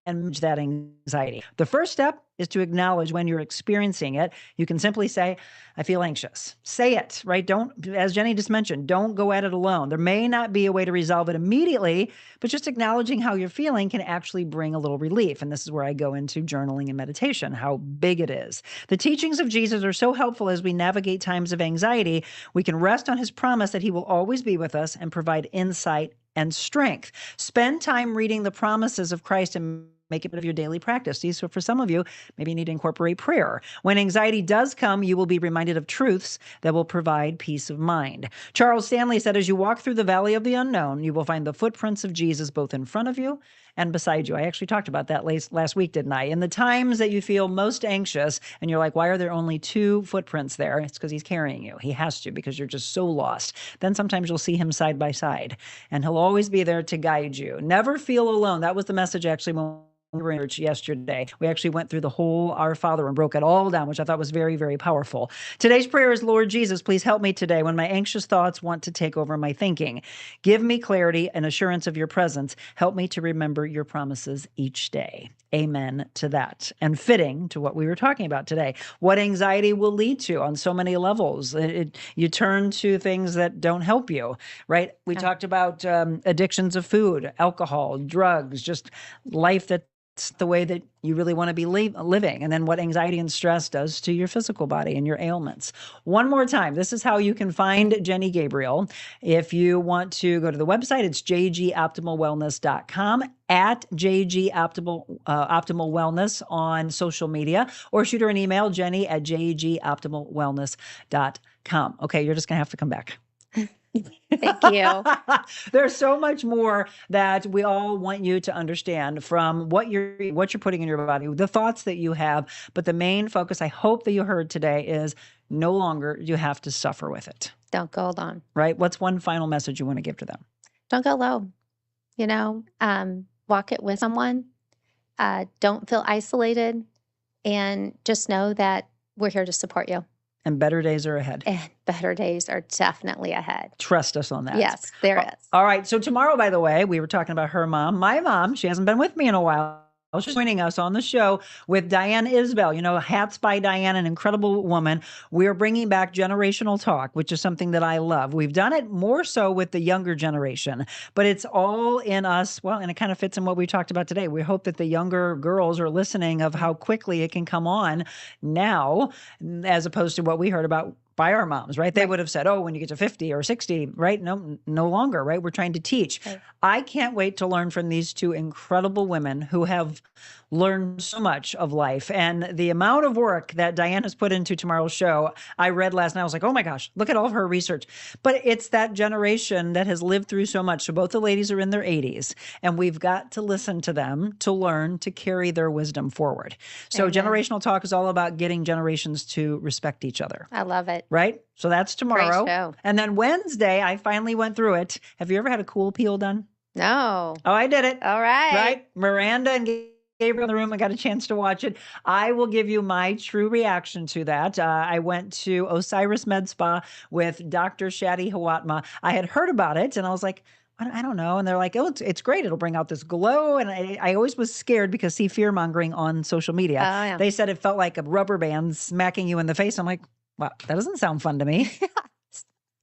and manage that anxiety. The first step is to acknowledge when you're experiencing it. You can simply say, I feel anxious. Say it, right? Don't, as Jenny just mentioned, don't go at it alone. There may not be a way to resolve it immediately, but just acknowledging how you're feeling can actually bring a little relief. And this is where I go into journaling and meditation, how big it is. The teachings of Jesus are so helpful as we navigate times of anxiety. We can rest on his promise that he will always be with us and provide insight and strength. Spend time reading the promises of Christ and make it part of your daily practice. So for some of you, maybe you need to incorporate prayer. When anxiety does come, you will be reminded of truths that will provide peace of mind. Charles Stanley said, as you walk through the valley of the unknown, you will find the footprints of Jesus both in front of you and beside you. I actually talked about that last week, didn't I? In the times that you feel most anxious and you're like, why are there only 2 footprints there? It's because he's carrying you. He has to, because you're just so lost. Then sometimes you'll see him side by side, and he'll always be there to guide you. Never feel alone. That was the message actually when we were in church yesterday. We actually went through the whole Our Father and broke it all down, which I thought was very, very powerful. Today's prayer is, Lord Jesus, please help me today when my anxious thoughts want to take over my thinking. Give me clarity and assurance of your presence. Help me to remember your promises each day. Amen to that. And fitting to what we were talking about today, what anxiety will lead to on so many levels. You turn to things that don't help you, right? We talked about addictions of food, alcohol, drugs, just life that's the way that you really want to be living, and then what anxiety and stress does to your physical body and your ailments. One more time, this is how you can find Jenny Gabriel. If you want to go to the website, it's jgoptimalwellness.com, at jgoptimal wellness on social media, or shoot her an email, jenny@jgoptimalwellness.com. Okay, you're just going to have to come back. Thank you. There's so much more that we all want you to understand from what you're putting in your body, the thoughts that you have. But the main focus I hope that you heard today is no longer you have to suffer with it. Don't go alone. Right? What's one final message you want to give to them? Don't go alone. Walk it with someone. Don't feel isolated, and just know that we're here to support you. And better days are ahead. And better days are definitely ahead. Trust us on that. Yes, there is. All right. So tomorrow, by the way, we were talking about her mom. My mom, she hasn't been with me in a while. She's joining us on the show with Diane Isbell. Hats by Diane, an incredible woman. We are bringing back generational talk, which is something that I love. We've done it more so with the younger generation, but it's all in us. Well, and it kind of fits in what we talked about today. We hope that the younger girls are listening of how quickly it can come on now, as opposed to what we heard about by our moms, right? They would have said, oh, when you get to 50 or 60, right? No longer, right? We're trying to teach. Right. I can't wait to learn from these 2 incredible women who have learned so much of life. And the amount of work that Diane has put into tomorrow's show, I read last night. I was like, oh my gosh, look at all of her research. But it's that generation that has lived through so much. So both the ladies are in their 80s, and we've got to listen to them to learn to carry their wisdom forward. So generational talk is all about getting generations to respect each other. I love it. Right? So that's tomorrow. Great show. And then Wednesday, I finally went through it. Have you ever had a cool peel done? No. Oh, I did it. All right. Right? Miranda and Gabriel in the room. I got a chance to watch it. I will give you my true reaction to that. I went to Osiris Med Spa with Dr. Shadi Hawatma. I had heard about it, and I was like, I don't know. And they're like, oh, it's great. It'll bring out this glow. And I always was scared because see fear-mongering on social media. Oh, yeah. They said it felt like a rubber band smacking you in the face. I'm like, wow, that doesn't sound fun to me.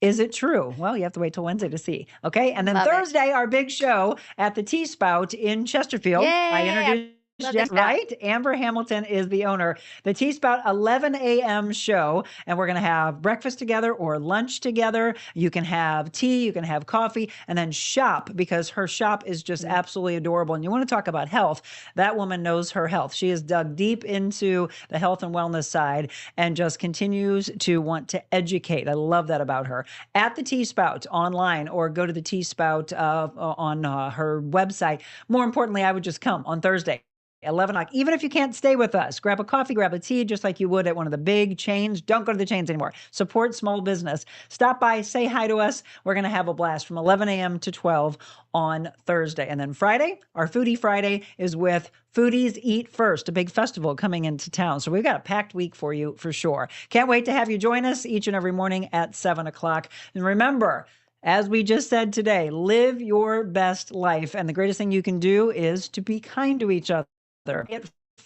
Is it true? Well, you have to wait till Wednesday to see. Okay. And then Thursday, our big show at the Tea Spout in Chesterfield. Yay! I introduced Love this guy. Right? Amber Hamilton is the owner. The Tea Spout 11 a.m. show, and we're going to have breakfast together or lunch together. You can have tea, you can have coffee, and then shop, because her shop is just absolutely adorable. And you want to talk about health. That woman knows her health. She has dug deep into the health and wellness side and just continues to want to educate. I love that about her. At the Tea Spout online, or go to the Tea Spout on her website. More importantly, I would just come on Thursday. 11 o'clock. Even if you can't stay with us, grab a coffee, grab a tea, just like you would at one of the big chains. Don't go to the chains anymore. Support small business. Stop by, say hi to us. We're going to have a blast from 11 a.m. to 12 on Thursday. And then Friday, our Foodie Friday is with Foodies Eat First, a big festival coming into town. So we've got a packed week for you for sure. Can't wait to have you join us each and every morning at 7 o'clock. And remember, as we just said today, live your best life. And the greatest thing you can do is to be kind to each other.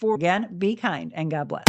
Again, be kind, and God bless.